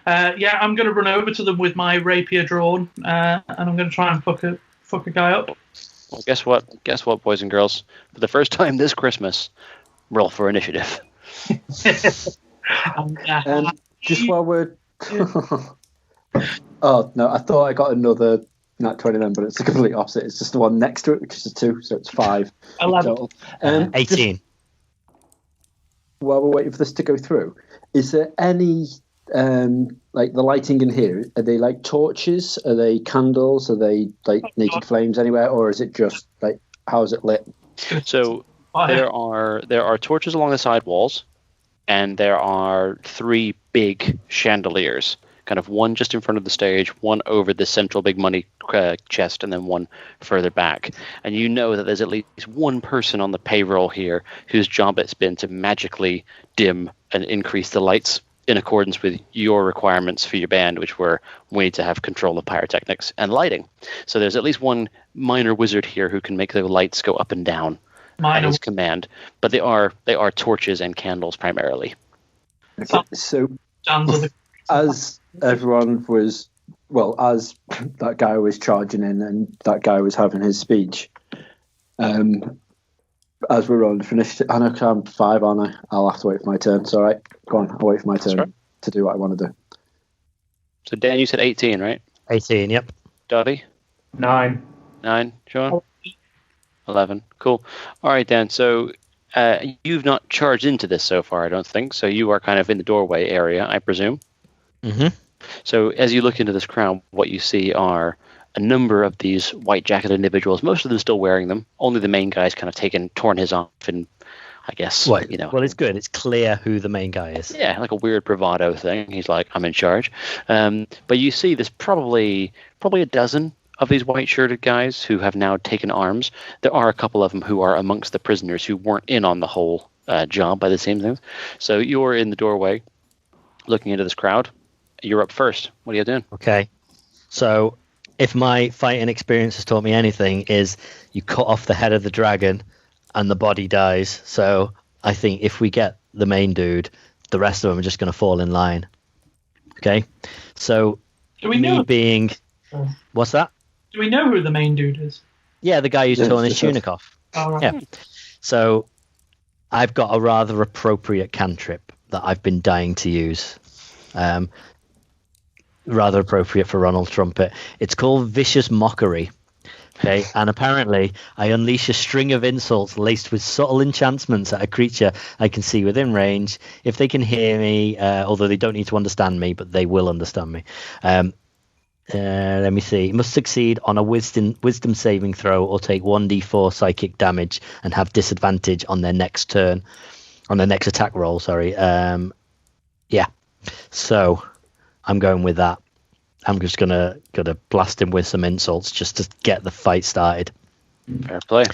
I'm going to run over to them with my rapier drawn, and I'm going to try and fuck a guy up. Well, guess what, boys and girls? For the first time this Christmas, roll for initiative. Just while we're... Oh, no, I thought I got another nat 20 then, but it's the complete opposite. It's just the one next to it, which is a 2, so it's 5. 11. Total. 18. While we're waiting for this to go through, is there any... like the lighting in here, are they like torches? Are they candles? Are they like naked flames anywhere, or is it just like how is it lit? So there are torches along the side walls, and there are 3 big chandeliers, kind of one just in front of the stage, one over the central big money chest, and then one further back. And you know that there's at least one person on the payroll here whose job it's been to magically dim and increase the lights in accordance with your requirements for your band, which were we need to have control of pyrotechnics and lighting. So there's at least one minor wizard here who can make the lights go up and down at his command. But they are torches and candles primarily. Okay, so as everyone was, as that guy was charging in and that guy was having his speech, as we're on finished, I know I'm 5, aren't I? I'll have to wait for my turn. It's all right. Go on, I'll wait for my turn to do what I want to do. So Dan, you said 18, right? 18. Yep. Doddy? 9. 9. Sean? 11. Cool. All right, Dan. So you've not charged into this so far, I don't think. So you are kind of in the doorway area, I presume. Mm-hmm. So as you look into this crowd, what you see are a number of these white-jacketed individuals, most of them still wearing them. Only the main guy's kind of torn his off, and I guess, Well, it's good. It's clear who the main guy is. Yeah, like a weird bravado thing. He's like, I'm in charge. But you see there's probably a dozen of these white-shirted guys who have now taken arms. There are a couple of them who are amongst the prisoners who weren't in on the whole job by the same things. So you're in the doorway looking into this crowd. You're up first. What are you doing? Okay. So if my fighting experience has taught me anything, is you cut off the head of the dragon and the body dies. So I think if we get the main dude, the rest of them are just going to fall in line. Okay. So Do we know? What's that? Do we know who the main dude is? Yeah, the guy who's torn his tunic off. Oh, right. Yeah. So I've got a rather appropriate cantrip that I've been dying to use. Rather appropriate for Ronald Trumpet. It's called Vicious Mockery. Okay, and apparently I unleash a string of insults laced with subtle enchantments at a creature I can see within range. If they can hear me, although they don't need to understand me, but they will understand me. Let me see. You must succeed on a wisdom saving throw or take 1d4 psychic damage and have disadvantage on their next turn, on their next attack roll. Sorry. Yeah. So I'm going with that. I'm just gonna blast him with some insults just to get the fight started. Fair play.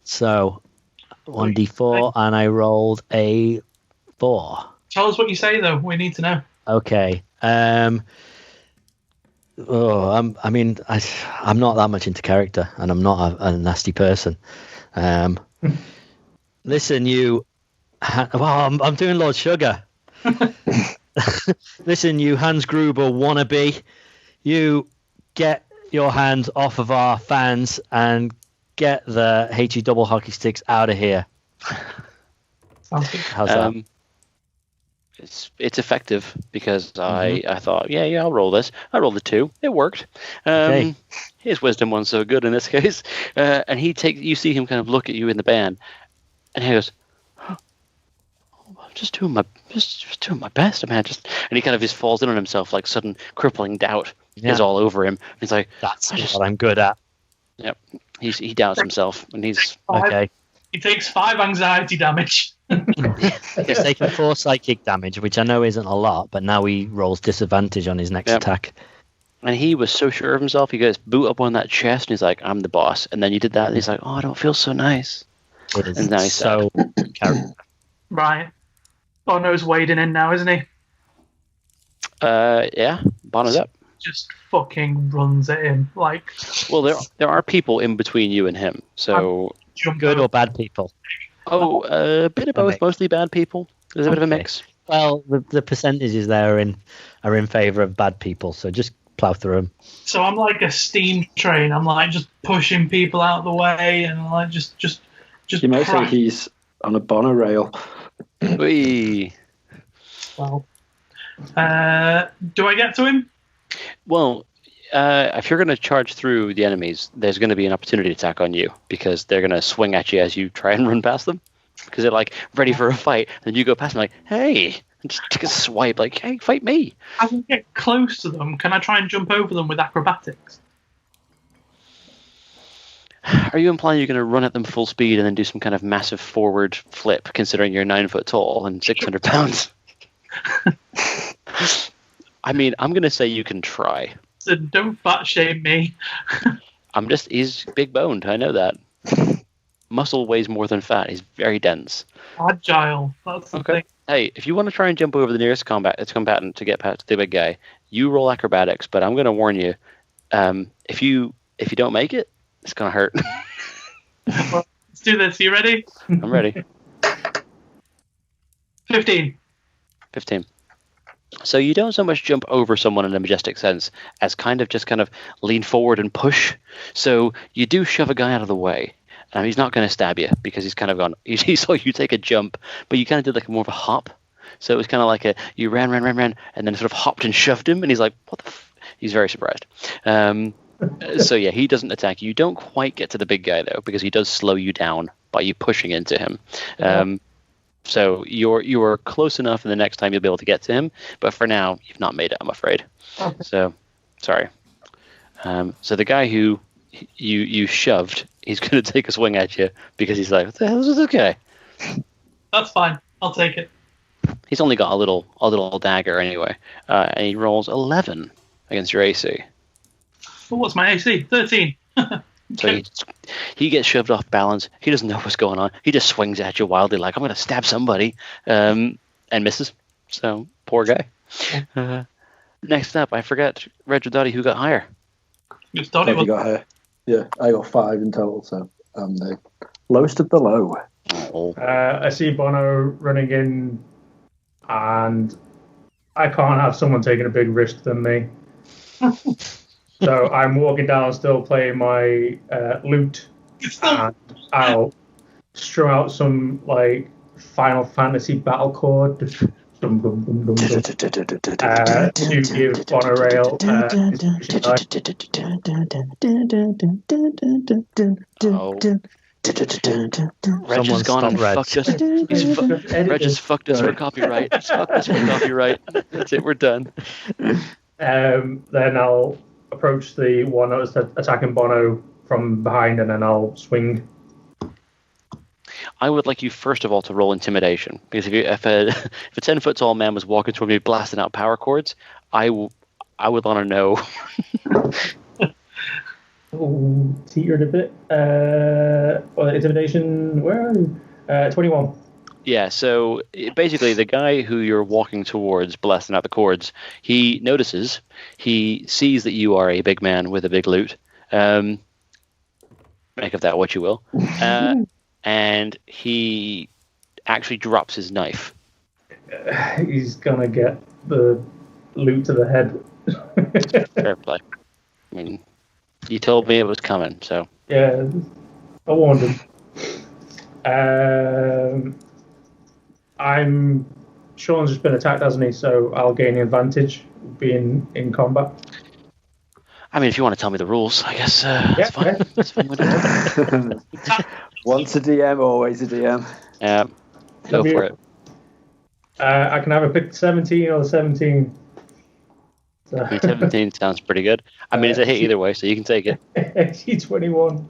So 1d4 and I rolled a 4. Tell us what you say, though. We need to know. Okay. I'm not that much into character, and I'm not a nasty person. Listen, you. I'm doing Lord Sugar. Listen, you Hans Gruber wannabe. You get your hands off of our fans and get the HE double hockey sticks out of here. Sounds good. How's that? It's effective because I thought, yeah, I'll roll this. I rolled the 2. It worked. Okay. His wisdom wasn't so good in this case. And you see him kind of look at you in the band, and he goes, "Oh, I'm just doing my best, man." And he kind of just falls in on himself, like sudden crippling doubt is all over him. He's like, That's what I'm good at. Yep. He doubts himself, and he's Okay. He takes 5 anxiety damage. He's taking 4 psychic damage, which I know isn't a lot, but now he rolls disadvantage on his next attack. And he was so sure of himself. He goes boot up on that chest, and he's like, "I'm the boss." And then you did that, and he's like, "Oh, I don't feel so nice." It is And now he's so character. Right. Bono's wading in now, isn't he? Yeah, Bono's up. Just fucking runs at him. Like, Well, there are people in between you and him, so jump Good over. or bad people? a bit of both, mostly bad people. There's a bit of a mix. Well, the percentages there are in favour of bad people, so just plough through them. So I'm like a steam train. I'm like just pushing people out of the way, and I'm like just You might say crash. he's on a Bono rail. Whee. Well, do I get to him? Well, if you're going to charge through the enemies, there's going to be an opportunity attack on you because they're going to swing at you as you try and run past them because they're like ready for a fight. And you go past them like, "Hey," and just take a swipe like, "Hey, fight me." I can get close to them. Can I try and jump over them with acrobatics? Are you implying you're going to run at them full speed and then do some kind of massive forward flip, considering you're 9 foot tall and 600 pounds? I mean, I'm going to say you can try. So don't fat shame me. He's big boned. I know that. Muscle weighs more than fat. He's very dense. Agile. That's the thing. Hey, if you want to try and jump over the nearest combatant to get past the big guy, you roll acrobatics. But I'm going to warn you, if you don't make it, it's going to hurt. Well, let's do this. You ready? I'm ready. 15. 15. So you don't so much jump over someone in a majestic sense as kind of lean forward and push. So you do shove a guy out of the way. He's not going to stab you because he's kind of gone. He saw you take a jump, but you kind of did like more of a hop. So it was kind of like you ran, and then sort of hopped and shoved him, and he's like, "What the?" He's very surprised. So yeah, he doesn't attack you. You don't quite get to the big guy though, because he does slow you down by you pushing into him. So you're close enough, and the next time you'll be able to get to him. But for now, you've not made it, I'm afraid. So sorry. So the guy who you shoved, he's going to take a swing at you because he's like, "What the hell is this guy?" That's fine. I'll take it. He's only got a little dagger anyway, and he rolls 11 against your AC. Well, what's my AC? 13. So he gets shoved off balance. He doesn't know what's going on. He just swings at you wildly, like, "I'm going to stab somebody," and misses. So poor guy. Next up, I forget, Reg or Doddy, who got higher? It's Doddy. You got her. Yeah, I got 5 in total, so I'm the lowest of the low. Oh. I see Bono running in, and I can't have someone taking a big risk than me. So I'm walking down, still playing my lute, and I'll strum out some like Final Fantasy battle chord to give Monorail Reg has gone and fucked us. Reg has fucked us for copyright. He's fucked us for copyright. That's it. We're done. Then I'll approach the one that was attacking Bono from behind, and then I'll swing. I would like you first of all to roll intimidation, because if a 10-foot tall man was walking toward me blasting out power chords, I would want to know. Oh, teetered a bit. Intimidation. Where are you? 21. Yeah, so basically the guy who you're walking towards, blasting out the chords, he notices, he sees that you are a big man with a big lute. Make of that what you will. And he actually drops his knife. He's going to get the lute to the head. Fair play. I mean, you told me it was coming, so. Yeah, I warned him. Sean's just been attacked, hasn't he? So I'll gain the advantage being in combat. I mean, if you want to tell me the rules, I guess that's fine. Yeah. That's fine. Once a DM, always a DM. Yeah, go for it. I can either pick 17 or 17. So. 17 sounds pretty good. I mean, it's a hit either way, so you can take it. XG 21.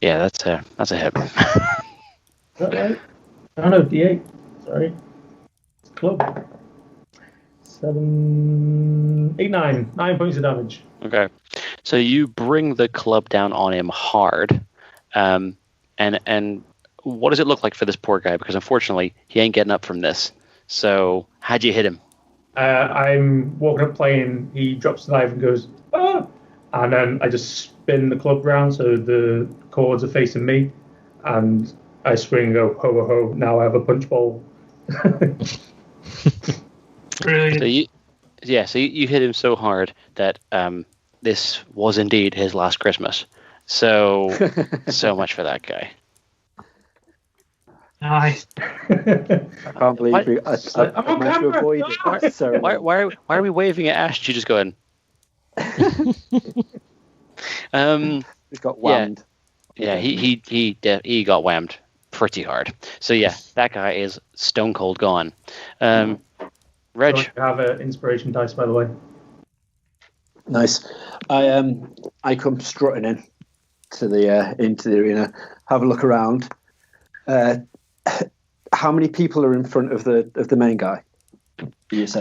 Yeah, that's a hit. Is that right? Oh no, D8. Sorry. It's club. 7, 8, 9. 9 points of damage. Okay. So you bring the club down on him hard. And what does it look like for this poor guy? Because unfortunately, he ain't getting up from this. So how'd you hit him? I'm walking up playing. He drops the knife and goes, "Ah!" And then I just spin the club round so the chords are facing me. And I swing and go, "Ho, ho, ho. Now I have a punch bowl." Brilliant. So you hit him so hard that this was indeed his last Christmas. So much for that guy. Nice. I can't believe I managed to avoid it. So Why are we waving at Ash? You just going. He's got whammed. Yeah, he got whammed pretty hard. So yeah, that guy is stone cold gone. Reg, Don't have an inspiration dice, by the way. Nice. I come strutting in to the into the arena, have a look around. How many people are in front of the main guy? You say?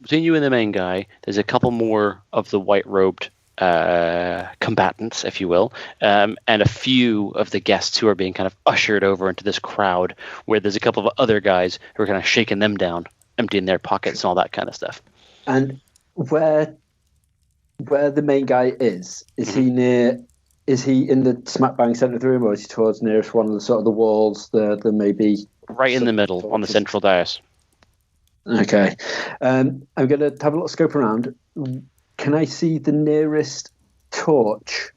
Between you and the main guy, there's a couple more of the white-robed combatants, if you will, and a few of the guests who are being kind of ushered over into this crowd, where there's a couple of other guys who are kind of shaking them down, emptying their pockets and all that kind of stuff. And where the main guy is he near? Is he in the smack bang centre of the room, or is he towards nearest one of the sort of the walls? The maybe right in the middle on the central dais. Okay, I'm going to have a little scope around. Can I see the nearest torch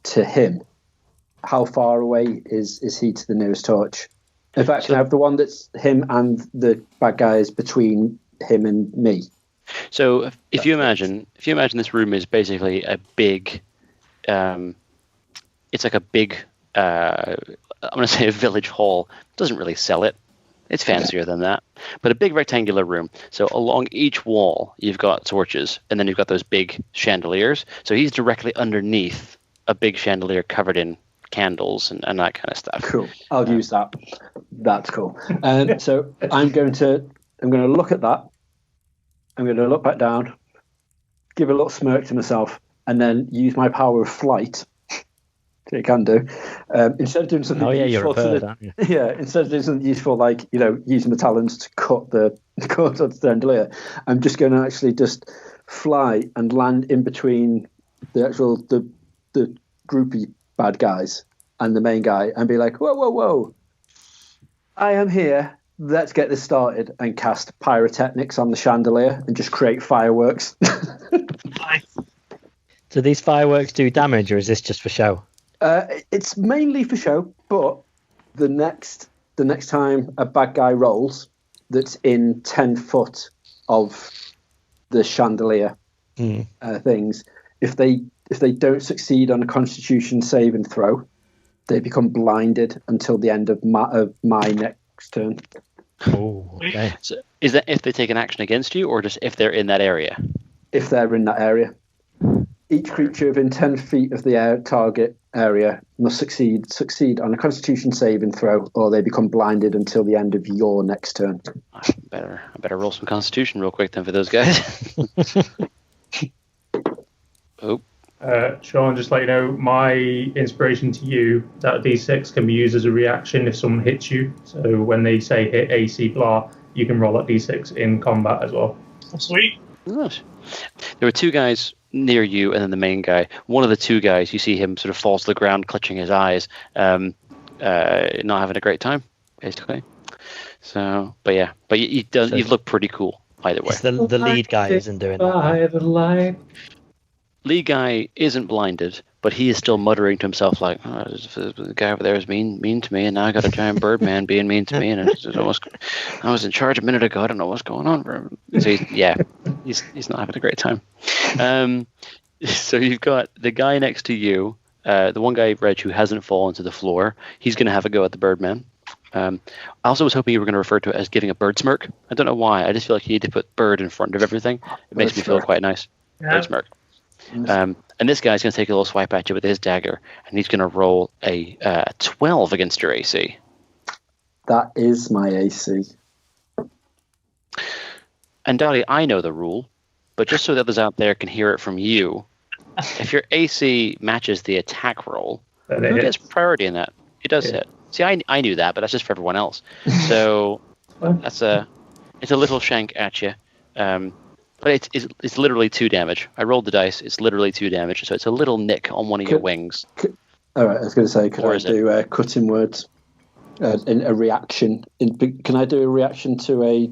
to him? How far away is he to the nearest torch? In fact, can I have the one that's him and the bad guys between him and me? So if you imagine this room is basically a big, it's like a big, I'm going to say a village hall. Doesn't really sell it. It's fancier than that, but a big rectangular room. So along each wall, you've got torches, and then you've got those big chandeliers. So he's directly underneath a big chandelier covered in candles and that kind of stuff. Cool. I'll use that. That's cool. So I'm going to look at that. I'm going to look back down, give a little smirk to myself, and then use my power of flight. It can do. Instead of doing something you're useful a bird, aren't you? instead of doing something useful like using the talons to cut the chandelier, I'm just going to actually just fly and land in between the groupie bad guys and the main guy and be like, whoa, I am here. Let's get this started, and cast pyrotechnics on the chandelier and just create fireworks. Nice. Do these fireworks do damage, or is this just for show? It's mainly for show, but the next time a bad guy rolls that's in 10 foot of the chandelier things, if they don't succeed on a Constitution saving throw, they become blinded until the end of my next turn. Oh, okay. So is that if they take an action against you, or just if they're in that area? If they're in that area. Each creature within 10 feet of the target area must succeed on a Constitution saving throw, or they become blinded until the end of your next turn. I better roll some Constitution real quick then for those guys. Oh. Sean, just let you know, my inspiration to you, that D6 can be used as a reaction if someone hits you. So when they say hit AC blah, you can roll that D6 in combat as well. Sweet. Nice. There were two guys near you, and then the main guy. One of the two guys, you see him sort of falls to the ground, clutching his eyes, not having a great time, basically. So, but you look pretty cool either way. It's the lead guy isn't doing that. By the light. Lead guy isn't blinded, but he is still muttering to himself like, oh, the guy over there is mean to me, and now I got a giant bird man being mean to me, and it's almost, I was in charge a minute ago, I don't know what's going on. So he's not having a great time. So you've got the guy next to you, the one guy, Reg, who hasn't fallen to the floor. He's going to have a go at the Birdman. I also was hoping you were going to refer to it as giving a bird smirk. I don't know why. I just feel like you need to put bird in front of everything. It makes me feel quite nice. Yeah. Bird smirk. And this guy's going to take a little swipe at you with his dagger, and he's going to roll a 12 against your AC. That is my AC. And Doddy, I know the rule, but just so the others out there can hear it from you, if your AC matches the attack roll, who gets priority in that? It does hit. See, I knew that, but that's just for everyone else. So it's a little shank at you. But it's literally 2 damage. I rolled the dice. It's literally 2 damage. So it's a little nick on one of your wings. All right, I was going to say, could I do cutting words in a reaction? Can I do a reaction to a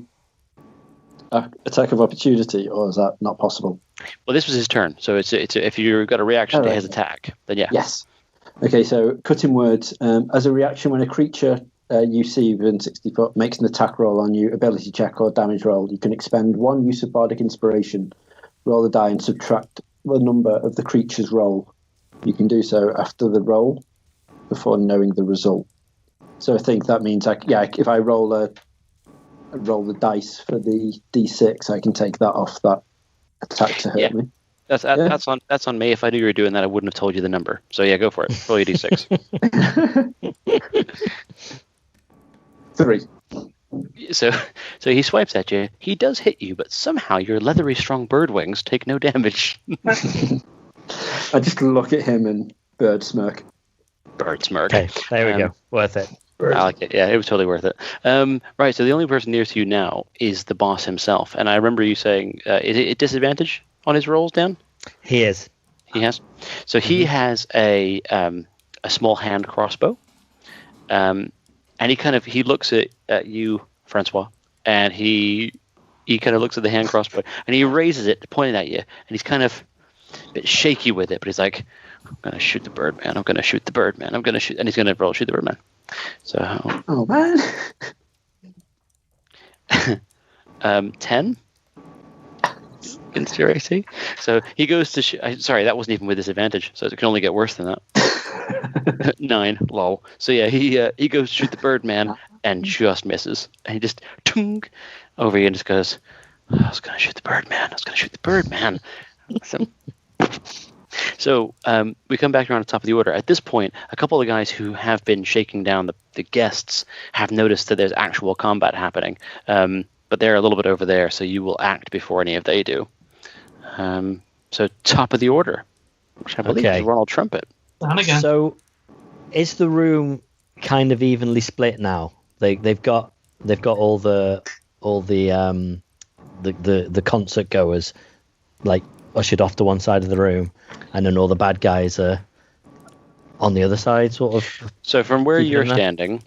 attack of opportunity, or is that not possible? Well, this was his turn. So it's if you've got a reaction to his attack, then yeah. Yes. Okay, so cutting words. As a reaction when a creature you see within 60 foot makes an attack roll on you, ability check or damage roll, you can expend 1 use of bardic inspiration, roll the die and subtract the number of the creature's roll. You can do so after the roll, before knowing the result. So I think that means if I roll the dice for the D6, I can take that off that attack to hurt me. That's on me. If I knew you were doing that, I wouldn't have told you the number. So yeah, go for it. Roll your D6. 3. So he swipes at you. He does hit you, but somehow your leathery strong bird wings take no damage. I just look at him and bird smirk. Bird smirk. Okay, there we go. Worth it. I like it. Yeah, it was totally worth it. Right, so the only person near to you now is the boss himself. And I remember you saying, is it a disadvantage on his rolls, Dan? He is. He has. So he has a small hand crossbow. And he looks at you, Francois, and he kind of looks at the hand crossbow, and he raises it, pointing at you, and he's kind of a bit shaky with it, but he's like, I'm gonna shoot the Birdman. I'm gonna shoot the Birdman. I'm gonna shoot, and he's gonna roll shoot the Birdman. So, Oh man. 10 against your AC. So he goes to shoot. Sorry, that wasn't even with disadvantage. So it can only get worse than that. 9, lol. So yeah, he goes to shoot the Birdman and just misses. And he just tunk over here and just goes, I was gonna shoot the Birdman. I was gonna shoot the Birdman. So we come back around the top of the order. At this point, a couple of guys who have been shaking down the guests have noticed that there's actual combat happening. But they're a little bit over there, so you will act before any of they do. So top of the order, which I believe is Ronald Trumpet. And again. So is the room kind of evenly split now? They've got all the concert goers like ushered off to one side of the room, and then all the bad guys are on the other side, sort of. So from where you're standing,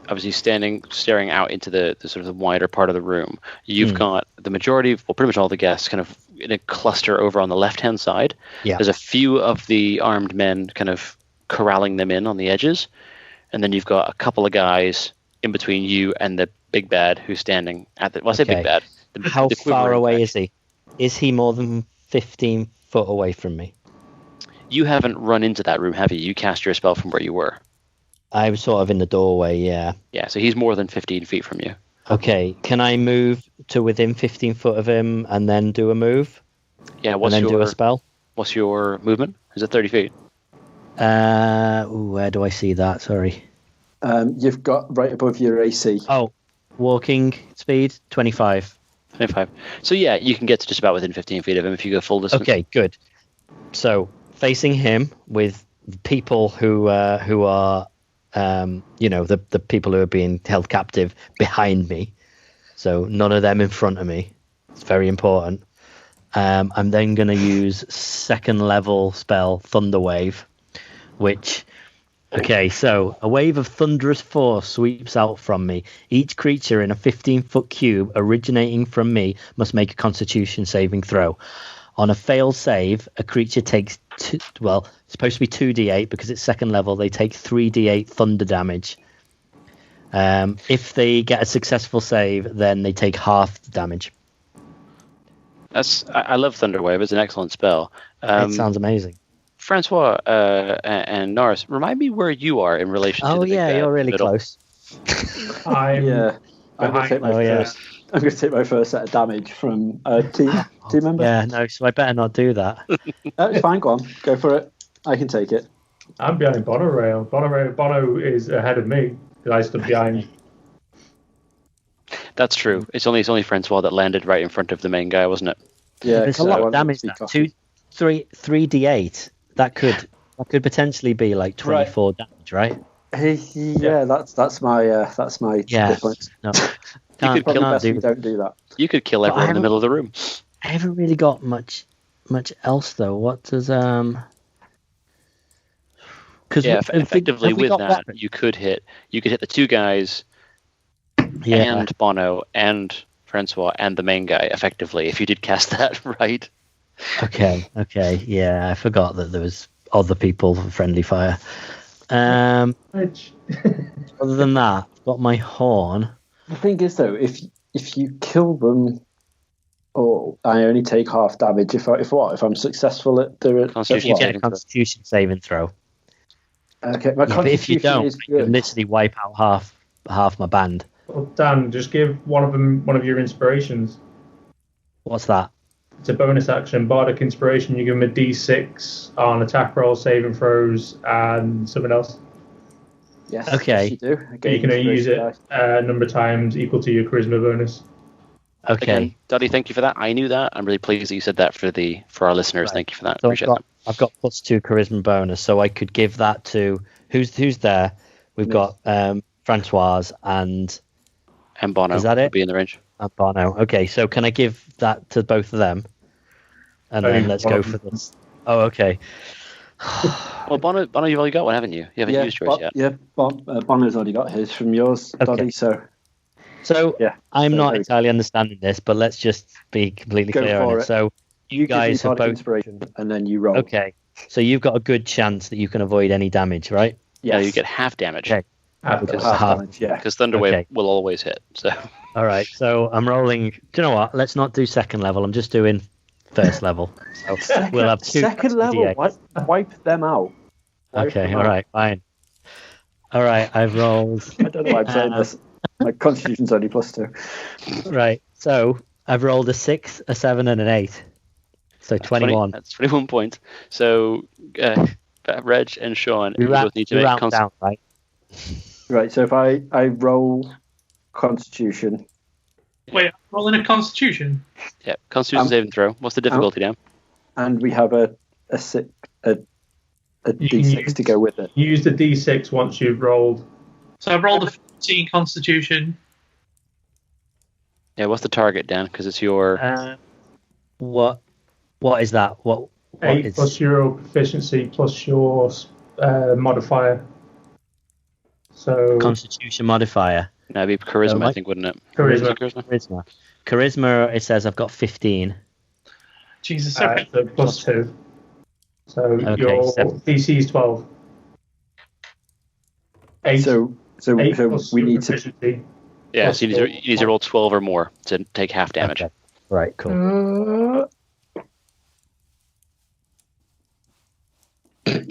obviously staring out into the sort of the wider part of the room, you've got the majority, well, pretty much all the guests kind of in a cluster over on the left-hand side. Yeah. There's a few of the armed men kind of corralling them in on the edges, and then you've got a couple of guys in between you and the big bad who's standing at the. Well, I say big bad. How far away is he? Is he more than 15 foot away from me? You haven't run into that room, have you? You cast your spell from where you were. I was sort of in the doorway, yeah. Yeah, so he's more than 15 feet from you. Okay, can I move to within 15 foot of him and then do a move? Yeah, and then do a spell? What's your movement? Is it 30 feet? Where do I see that? Sorry. You've got right above your AC. Oh, walking speed, 25. 25. So yeah, you can get to just about within 15 feet of him if you go full distance. Okay, good. So facing him with people who are the people who are being held captive behind me. So none of them in front of me. It's very important. I'm then going to use second level spell Thunder Wave, which. Okay, so a wave of thunderous force sweeps out from me. Each creature in a 15-foot cube originating from me must make a Constitution saving throw. On a failed save, a creature takes it's supposed to be 2d8 because it's second level. They take 3d8 thunder damage. If they get a successful save, then they take half the damage. I love Thunder Wave. It's an excellent spell. It sounds amazing. Francois and Norris, remind me where you are in relation to the big bad you're really middle. Close. I'm going to take my first set of damage from a team member. Yeah, no, so I better not do that. It's fine, go on. Go for it. I can take it. I'm behind Bono. Bono is ahead of me because I stood behind. That's true. It's only Francois that landed right in front of the main guy, wasn't it? Yeah, there's a lot of damage. 3d8. That could potentially be like 24 damage, right? Yeah, that's my difference. No, don't do that. You could kill everyone in the middle of the room. I haven't really got much else though. What does effectively with that you could hit the two guys and Bono and Francois and the main guy effectively if you did cast that right. Okay, yeah, I forgot that there was other people for friendly fire. Other than that, I've got my horn. The thing is, though, if you kill them, I only take half damage. If I'm successful at the Constitution saving throw. Okay, my but if you don't, is you can literally wipe out half my band. Well, Dan, just give one of your inspirations. What's that? It's a bonus action, Bardic Inspiration. You give them a D6 on attack roll, saving throws, and something else. Yes. Okay. Yes, you do. You can use it a number of times equal to your charisma bonus. Okay. Again, Doddy, thank you for that. I knew that. I'm really pleased that you said that for our listeners. Right. Thank you for that. So Appreciate that. I've got +2 charisma bonus, so I could give that to who's there. We've got Francois and Bono. Is that it? Would be in the range. And Bono. Okay, so can I give that to both of them? And then let's go for this. Oh, okay. Well, Bono, you've already got one, haven't you? You haven't used yours yet. Yeah, Bono's already got his from yours, Doddy, so yeah. I'm not entirely understanding this, but let's just be completely clear on it. So you guys have both inspiration, and then you roll. Okay, So you've got a good chance that you can avoid any damage, right? Yeah, Yes. you get half damage. Okay. Half half. damage, yeah. Because Thunderwave Okay. will always hit. So All right. So I'm rolling. Do you know what? Let's not do second level. I'm just doing first level. So we'll have two. Second level, wipe them out. Wipe Okay. them All out. right. Fine. All right. I've rolled. I don't know why I'm saying this. My constitution's only +2. Right. So I've rolled a 6, a 7, and an 8. So 21. That's 21 points. So Reg and Sean, We you both need to make round down, right? Right, so if I roll Constitution, Wait, I'm rolling a Constitution. Yeah, Constitution saving throw. What's the difficulty now? and we have a D6 to go with it. Use the D6 once you've rolled. So I've rolled a 14 Constitution. Yeah, what's the target, Dan? Because it's your. What is that? What 8 is plus your proficiency plus your modifier. So Constitution modifier? That'd be charisma, Mike? I think, wouldn't it? Charisma. Charisma. It says I've got 15. Jesus, okay. So +2. So Okay, your seven. DC is 12. 8. So 8 plus we your need to. proficiency. Yeah, Plus so you need to roll 12 or more to take half damage. Okay. Right. Cool.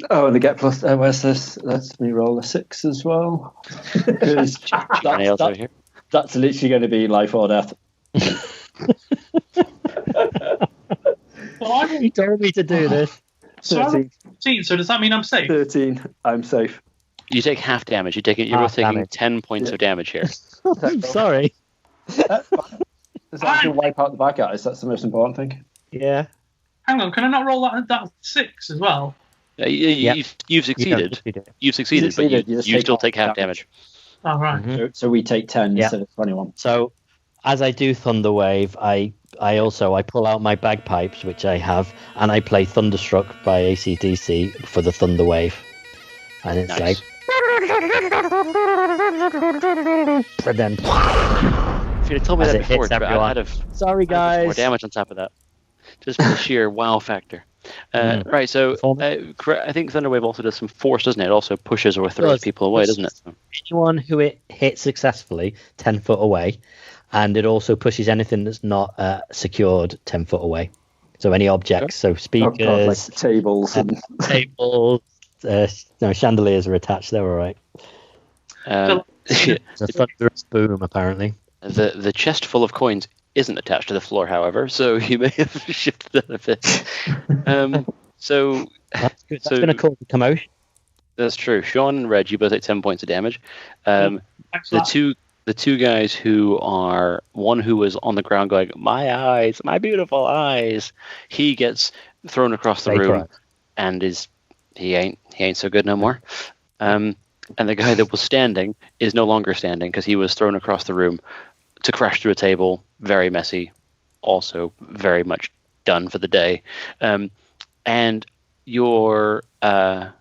Oh, and they get plus. Where's this? Let me roll a 6 as well. 'Cause Anything else over here? that's literally going to be life or death. Well, You told me to do this. so I rolled 13. 14, so does that mean I'm safe? 13. I'm safe. You take half damage. You're both Half taking damage. 10 points of damage here. I'm sorry. That's fine. As long as you wipe out the bad guys, that's the most important thing. Yeah. Hang on, can I not roll that 6 as well? You've succeeded. You've succeeded, but succeeded, you you just still take take half half damage. Oh, right. Mhm. So we take 10 Yeah. instead of 21. So, as I do Thunderwave, I pull out my bagpipes, which I have, and I play Thunderstruck by AC/DC for the Thunderwave, and it's Nice. like, and then If you'd have told me As that it before, hits I'd everyone. have sorry more guys. damage on top of that. Just for the sheer wow factor. Right, so I think Thunderwave also does some force, doesn't it? It also pushes or throws Does. people away, doesn't it? Anyone who it hits successfully 10 foot away, and it also pushes anything that's not secured 10 foot away. So any objects, so Oh, speakers, God, like tables and tables, no, chandeliers are attached. They're all right. It's a thunderous boom, apparently. The chest full of coins isn't attached to the floor, however, so you may have shifted that a bit. So That's good. That's So- going to cause a commotion. that's true. Sean and Reg, you both take 10 points of damage. Thanks for The that. two guys who are one who was on the ground going, "My eyes, my beautiful eyes," he gets thrown across the room Vaporized. and he ain't so good no more. And the guy that was standing is no longer standing because he was thrown across the room to crash through a table. Very messy, also very much done for the day. And your the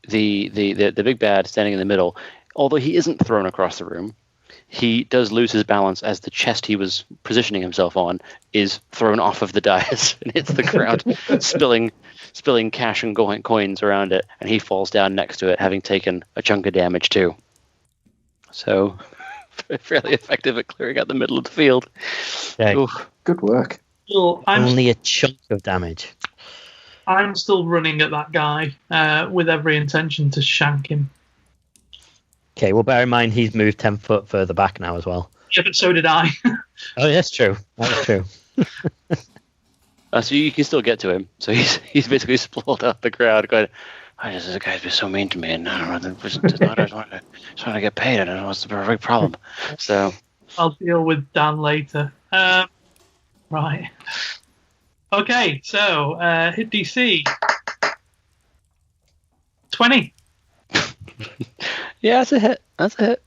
big bad standing in the middle, although he isn't thrown across the room, he does lose his balance as the chest he was positioning himself on is thrown off of the dais and hits the ground, spilling cash and coins around it, and he falls down next to it, having taken a chunk of damage too. So, fairly effective at clearing out the middle of the field. Okay. Oof. good work. Only a chunk of damage. I'm still running at that guy with every intention to shank him. Okay, well, bear in mind he's moved 10 foot further back now as well. Yeah, but so did I. Oh, that's true. That's true. So you can still get to him. So he's basically sprawled out the crowd, going, "Why does this guy be so mean to me?" And I don't know, I just want to get paid. I don't know what's the big problem. So I'll deal with Dan later. Right. Okay, so hit DC. 20. yeah, that's a hit. That's a hit.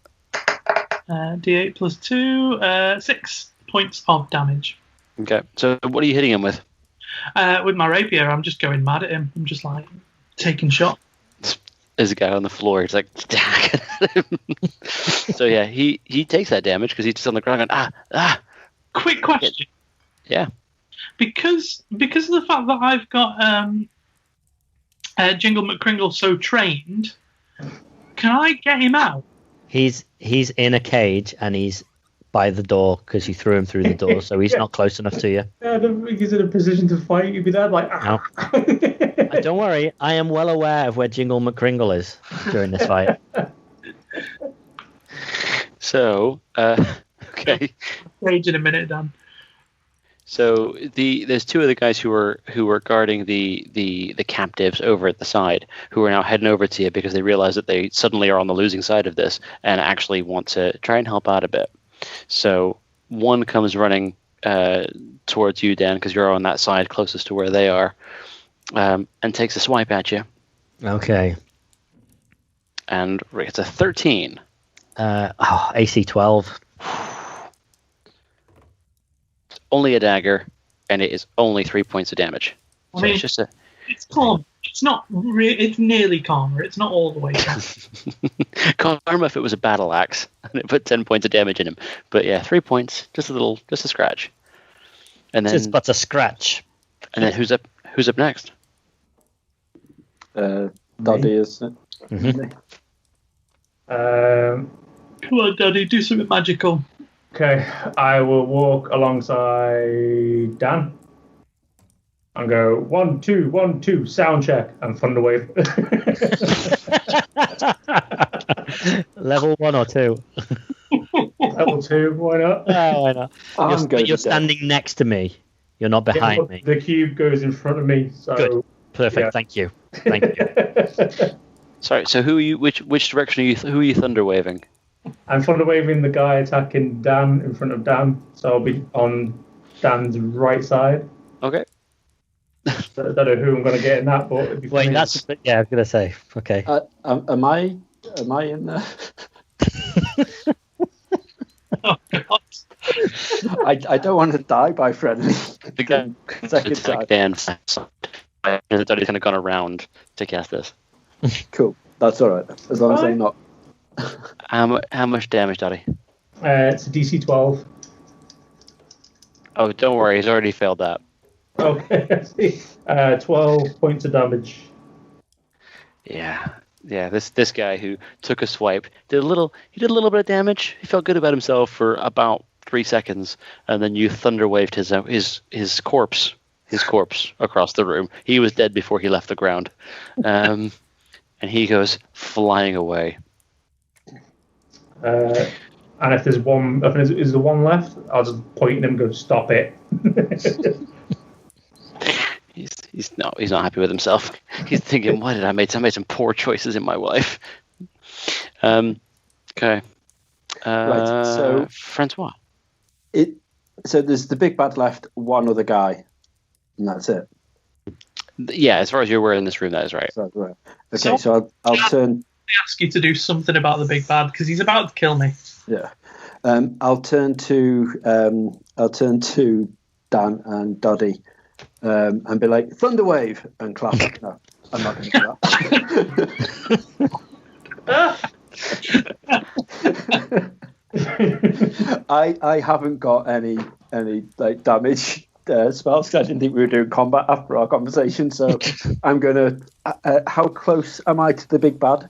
D8 plus 2, 6 points of damage. Okay. So what are you hitting him with? With my rapier, I'm just going mad at him. I'm just like taking shot. There's a guy on the floor. He's like, "Stack." So yeah, he takes that damage because he's just on the ground going, ah. Quick question. Yeah. Because of the fact that I've got Jingle McCringle's so trained, can I get him out? He's in a cage and he's by the door because you threw him through the door, so he's not close enough to you. I don't think he's in a position to fight. You'd be there like, No. Don't worry, I am well aware of where Jingle McCringle is during this fight. So, okay. Rage in a minute, Dan. So there's two of the guys who were guarding the captives over at the side, who are now heading over to you because they realize that they suddenly are on the losing side of this and actually want to try and help out a bit. So one comes running towards you, Dan, because you're on that side closest to where they are, and takes a swipe at you. Okay. And it's a 13. AC 12. Only a dagger, and it is only 3 points of damage. I So mean, it's just a... It's calm. It's not. It's nearly calmer. It's not all the way down. Karma if it was a battle axe and it put 10 points of damage in him. But yeah, 3 points, just a scratch. And then Just but a scratch. and then who's up next? Doddy, isn't it? Mhm. Come on, Daddy, do something magical. Okay, I will walk alongside Dan and go 1, 2, 1, 2, sound check, and thunderwave. Level 1 or 2? Level 2, why not? Why not? I'm going You're to standing next to me. You're not behind me. The cube goes in front of me, so... Good. Perfect. Yeah. Thank you. Thank you. Sorry, so who are you? Which direction are you? Who are you thunder waving? I'm thunderwaving the guy attacking Dan in front of Dan, so I'll be on Dan's right side. Okay. I don't know who I'm going to get in that, but it'd be Wait, funny. that's yeah. I was gonna say. Okay. Am I in there? Oh God! I don't want to die by friendly. The guy Second attack side. Dan's side. And Doddy's kind of gone around to cast this. Cool. That's all right. As long as I'm not. How much damage, Doddy? It's a DC 12. Oh, don't worry, he's already failed that. Okay, I see. 12 points of damage. Yeah. This guy who took a swipe did a little bit of damage. He felt good about himself for about 3 seconds, and then you thunder waved his corpse across the room. He was dead before he left the ground, and he goes flying away. And if there's one, is there one left? I'll just point at him and go, stop it. He's not happy with himself. He's thinking, why did I made some poor choices in my life? Okay. Right, so Francois. So there's the big bad left, one other guy, and that's it. Yeah, as far as you're aware in this room, that is right. So, right. Okay, so I'll turn. I ask you to do something about the big bad because he's about to kill me. Yeah, I'll turn to Dan and Doddy, and be like Thunderwave and clap. No, I'm not going to do that. I haven't got any like damage spells because I didn't think we were doing combat after our conversation. So I'm gonna. How close am I to the big bad?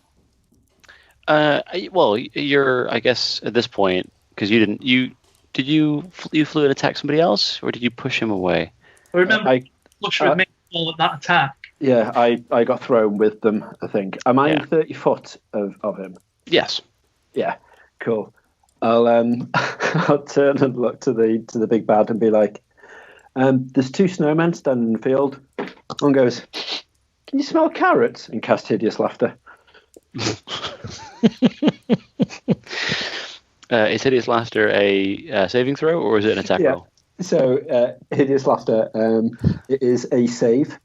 Well, you're, I guess, at this point, because you flew and attack somebody else, or did you push him away? I remember, Flusher had made all of that attack. Yeah, I got thrown with them, I think. Am I in 30 foot of him? Yes. Yeah, cool. I'll I'll turn and look to the big bad and be like, there's 2 snowmen standing in the field. One goes, can you smell carrots? And cast hideous laughter. Is hideous laughter a saving throw, or is it an attack roll? So hideous laughter, it is a save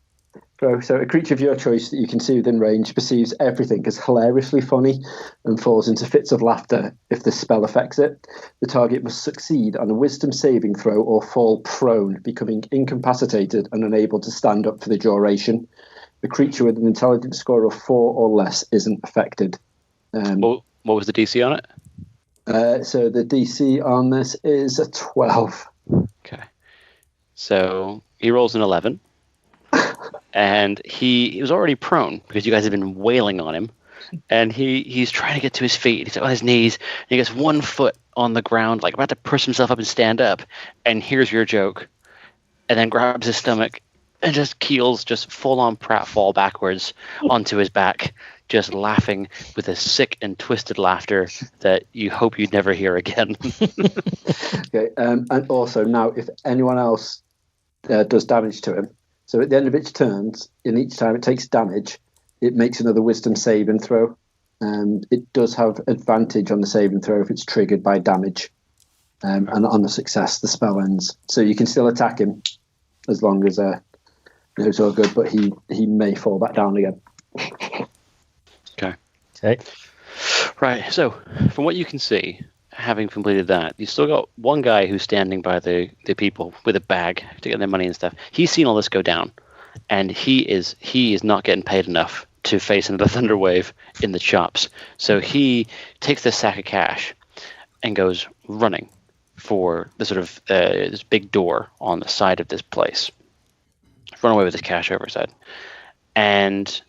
throw. So a creature of your choice that you can see within range perceives everything as hilariously funny and falls into fits of laughter if the spell affects it. The target must succeed on a wisdom saving throw or fall prone, becoming incapacitated and unable to stand up for the duration. The creature with an intelligence score of 4 or less isn't affected. What was the DC on it? So the DC on this is a 12. Okay. So he rolls an 11. and he was already prone because you guys have been wailing on him, and he's trying to get to his feet. He's on his knees, and he gets 1 foot on the ground, like about to push himself up and stand up, and here's your joke, and then grabs his stomach and just keels, just full-on pratfall backwards onto his back, just laughing with a sick and twisted laughter that you hope you'd never hear again. Okay, and also now, if anyone else does damage to him, so at the end of its turns, in each time it takes damage, it makes another wisdom saving throw. And it does have advantage on the saving throw if it's triggered by damage. And on the success, the spell ends. So you can still attack him as long as it's all good, but he may fall back down again. Okay. Right, so from what you can see, having completed that, you still got one guy who's standing by the people with a bag to get their money and stuff. He's seen all this go down, and he is not getting paid enough to face another thunder wave in the chops. So he takes this sack of cash and goes running for the sort of this big door on the side of this place. Run away with his cash over his head. And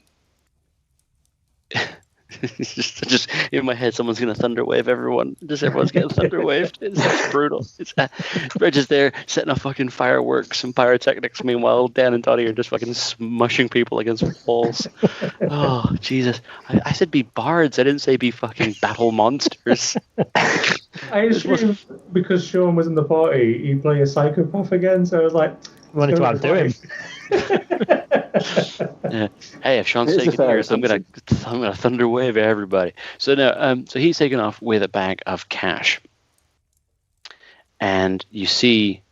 just in my head, someone's going to thunder wave everyone. Just everyone's getting thunder waved. It's brutal. Reg is there setting off fucking fireworks and pyrotechnics. Meanwhile, Dan and Doddy are just fucking smushing people against walls. Oh, Jesus. I said be bards. I didn't say be fucking battle monsters. I assumed because Sean was in the party, he'd play a psychopath again, so I was like... wanted to outdo him. Yeah. Hey, if Sean's taking yours, I'm gonna thunder wave everybody. So no, so he's taken off with a bag of cash, and you see,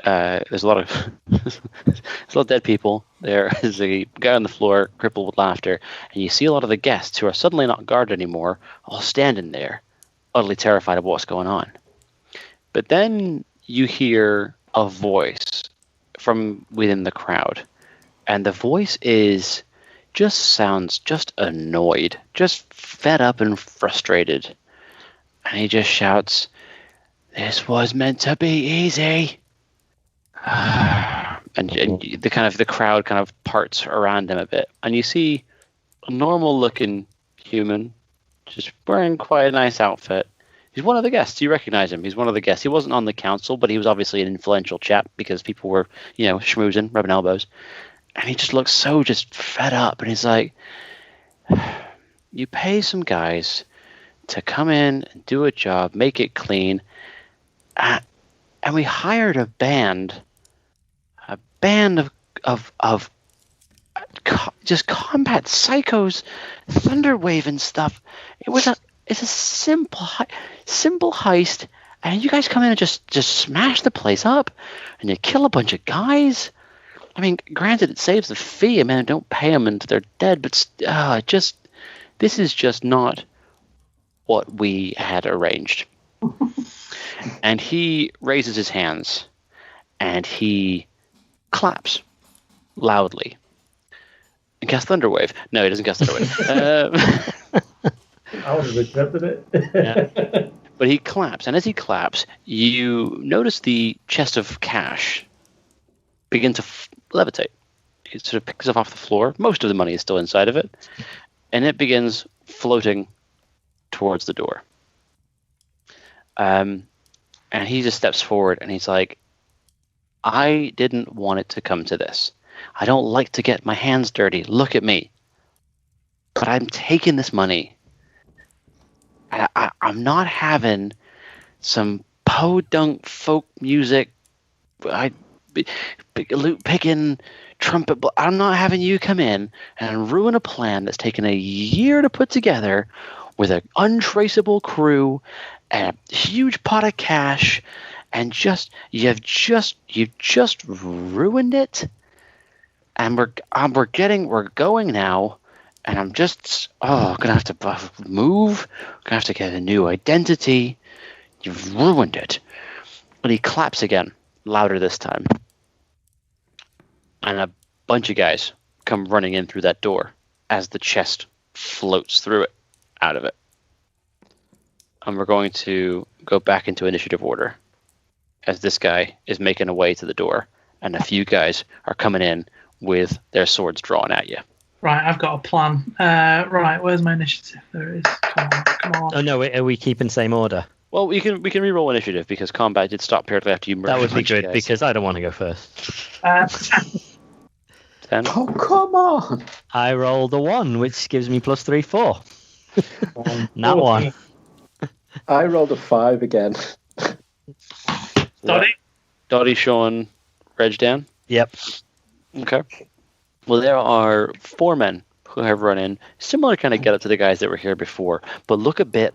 there's a lot of dead people. There is a guy on the floor, crippled with laughter, and you see a lot of the guests who are suddenly not guarded anymore, all standing there, utterly terrified of what's going on. But then you hear a voice from within the crowd, and the voice sounds just annoyed, just fed up and frustrated, and he just shouts, "This was meant to be easy." and the crowd kind of parts around him a bit, and you see a normal looking human just wearing quite a nice outfit. He's one of the guests. You recognize him. He's one of the guests. He wasn't on the council, but he was obviously an influential chap because people were, schmoozing, rubbing elbows. And he just looks so just fed up. And he's like, you pay some guys to come in and do a job, make it clean. And we hired a band of just combat psychos, thunder waving stuff. It's a simple heist, and you guys come in and just smash the place up, and you kill a bunch of guys. I mean, granted, it saves the fee. I mean, don't pay them until they're dead, but this is just not what we had arranged. And he raises his hands, and he claps loudly. And cast Thunderwave. No, he doesn't cast Thunderwave. I would have accepted it. Yeah. But he claps, and as he claps, you notice the chest of cash begin to levitate. It sort of picks up off the floor. Most of the money is still inside of it, and it begins floating towards the door. And he just steps forward, and he's like, I didn't want it to come to this. I don't like to get my hands dirty. Look at me. But I'm taking this money. I'm not having some podunk folk music, loot picking, trumpet. I'm not having you come in and ruin a plan that's taken a year to put together with an untraceable crew and a huge pot of cash, and you've just ruined it. And we're going now. And I'm just, gonna have to move. Gonna have to get a new identity. You've ruined it. And he claps again, louder this time. And a bunch of guys come running in through that door as the chest floats through it, out of it. And we're going to go back into initiative order as this guy is making a way to the door. And a few guys are coming in with their swords drawn at you. Right, I've got a plan. Right, where's my initiative? There it is. Come on. Oh no, are we keeping same order? Well, we can re-roll initiative because combat did stop periodically after you merged. That would be with good guys. because I don't want to go first. 10. Oh, come on. I rolled a 1, which gives me +3, 4. That one. I rolled a 5 again. Doddy? Doddy, Sean, Reg, Dan. Yep. Okay. Well, there are 4 men who have run in, similar kind of get up to the guys that were here before, but look a bit.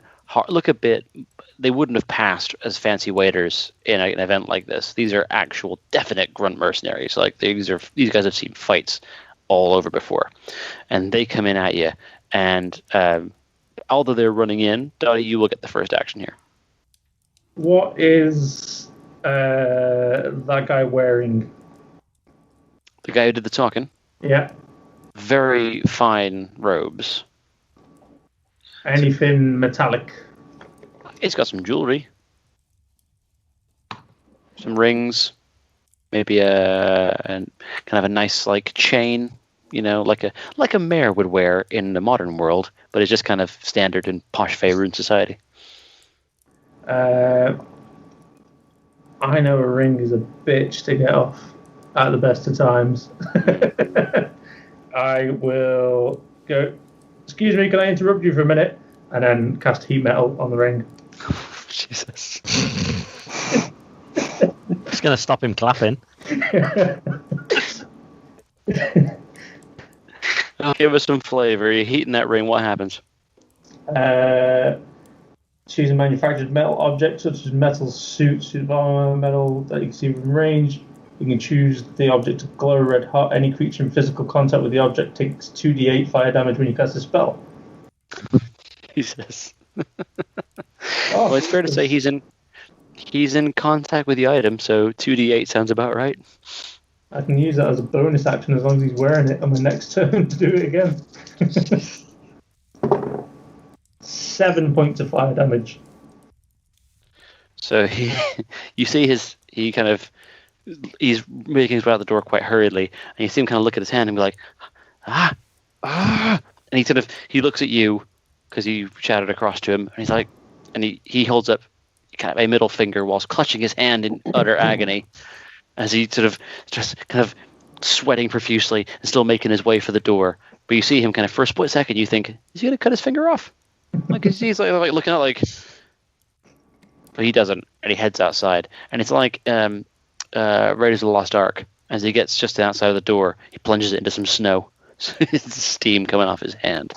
They wouldn't have passed as fancy waiters in an event like this. These are actual, definite grunt mercenaries. Like these guys have seen fights all over before, and they come in at you. And although they're running in, Dottie, you will get the first action here. What is that guy wearing? The guy who did the talking. Yeah. Very fine robes. Anything metallic? He's got some jewelry, some rings, maybe a kind of a nice like chain, like a mayor would wear in the modern world, but it's just kind of standard in posh Faerun society. I know a ring is a bitch to get off at the best of times. I will go. Excuse me, can I interrupt you for a minute? And then cast heat metal on the ring. Jesus. Just going to stop him clapping. Give us some flavor. You're heating that ring. What happens? Choose a manufactured metal object such as metal suits, metal that you can see from range. You can choose the object to glow red hot. Any creature in physical contact with the object takes 2d8 fire damage when you cast a spell. Jesus. Well, it's fair to say he's in contact with the item, so 2d8 sounds about right. I can use that as a bonus action as long as he's wearing it on my next turn to do it again. 7 points of fire damage. So you see he's making his way out the door quite hurriedly, and you see him kind of look at his hand and be like, and he looks at you because you shouted across to him, and he's like, and he holds up kind of a middle finger whilst clutching his hand in utter agony as he sort of just kind of sweating profusely and still making his way for the door. But you see him kind of for a split second, you think, is he going to cut his finger off? Like he's like looking at like, but he doesn't, and he heads outside, and it's like Raiders of the Lost Ark. As he gets just outside of the door, he plunges it into some snow. It's steam coming off his hand.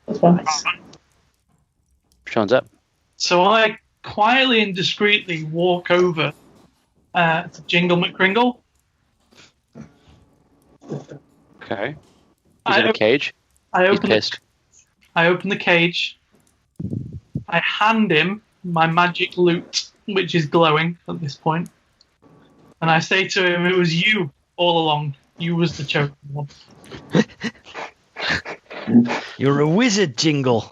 That's fine. Sean's up. So I quietly and discreetly walk over to Jingle McCringle. Okay. He's in a cage. I He's pissed. I open the cage. I hand him my magic loot, which is glowing at this point. And I say to him, it was you all along. You was the chosen one. You're a wizard, Jingle.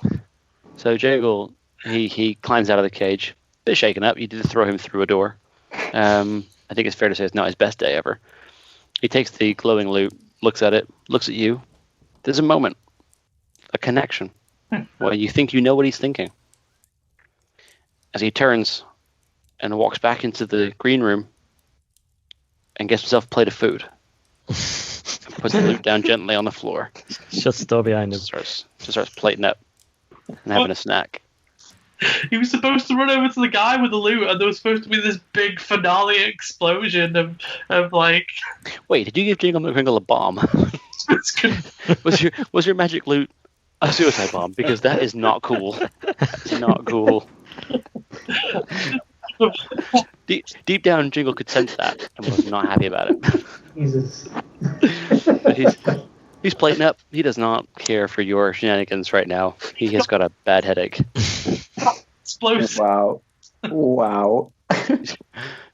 So Jingle, he climbs out of the cage. Bit shaken up. You did throw him through a door. I think it's fair to say it's not his best day ever. He takes the glowing loot, looks at it, looks at you. There's a moment. A connection. Well, you think you know what he's thinking. As he turns and walks back into the green room and gets himself a plate of food. And puts the loot down gently on the floor. Shuts the door behind him. Just starts plating up and having a snack. He was supposed to run over to the guy with the loot, and there was supposed to be this big finale explosion of like. Wait, did you give Jingle McCringle a bomb? Was your magic loot a suicide bomb? Because that is not cool. That's not cool. Deep down, Jingle could sense that and was not happy about it. Jesus. But he's plating up. He does not care for your shenanigans right now. He has got a bad headache. Explosive. Wow.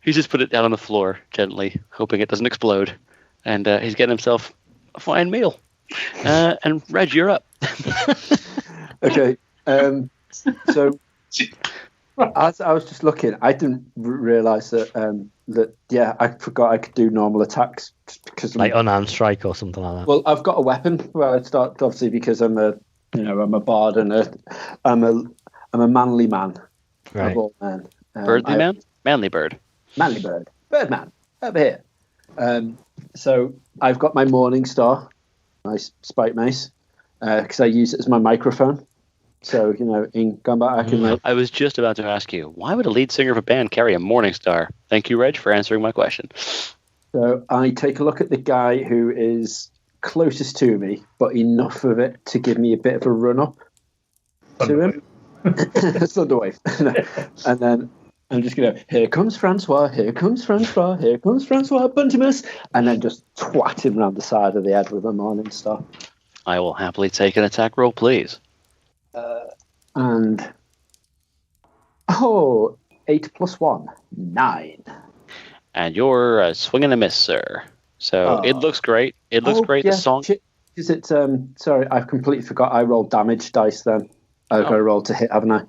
He's just put it down on the floor gently, hoping it doesn't explode. And he's getting himself a fine meal. And Reg, you're up. Okay. So as I was just looking, I didn't realise that I forgot I could do normal attacks because Like unarmed strike or something like that. well, I've got a weapon. Well, I start obviously because I'm a bard and I'm a manly man. Right. Of all men. Birdly man? Manly bird. Manly bird. Birdman. Over here. So I've got my Morning Star, my spike mace, because I use it as my microphone. So, in combat, I can... I was just about to ask you, why would a lead singer of a band carry a Morning Star? Thank you, Reg, for answering my question. So I take a look at the guy who is closest to me, but enough of it to give me a bit of a run-up to him. Thunderwave. And then I'm just going to, here comes Francois, here comes Francois, here comes Francois Buntimus, and then just twat him round the side of the head with a Morning Star. I will happily take an attack roll, please. 8 plus 1, 9. And you're a swing and a miss, sir. So it looks great. It looks great. Yeah. The song. Is it? Sorry, I've completely forgot. I rolled damage dice. Then I've got to roll to hit, haven't I?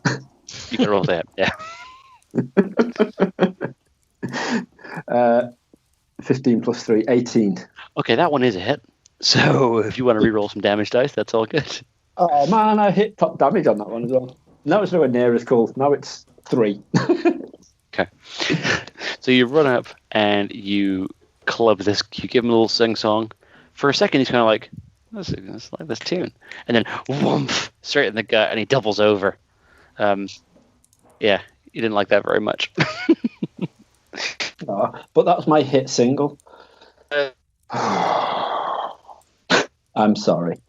You can roll that. Yeah. 15 plus 3, 18. Okay, that one is a hit. So if you want to re-roll some damage dice, that's all good. Oh man, I hit top damage on that one as well. Now it's nowhere near as cool. Now it's 3. Okay. So you run up and you club this. You give him a little sing-song. For a second, he's kind of like, "Let's like this tune," and then whoomph, straight in the gut, and he doubles over. Yeah, you didn't like that very much. But that was my hit single. I'm sorry.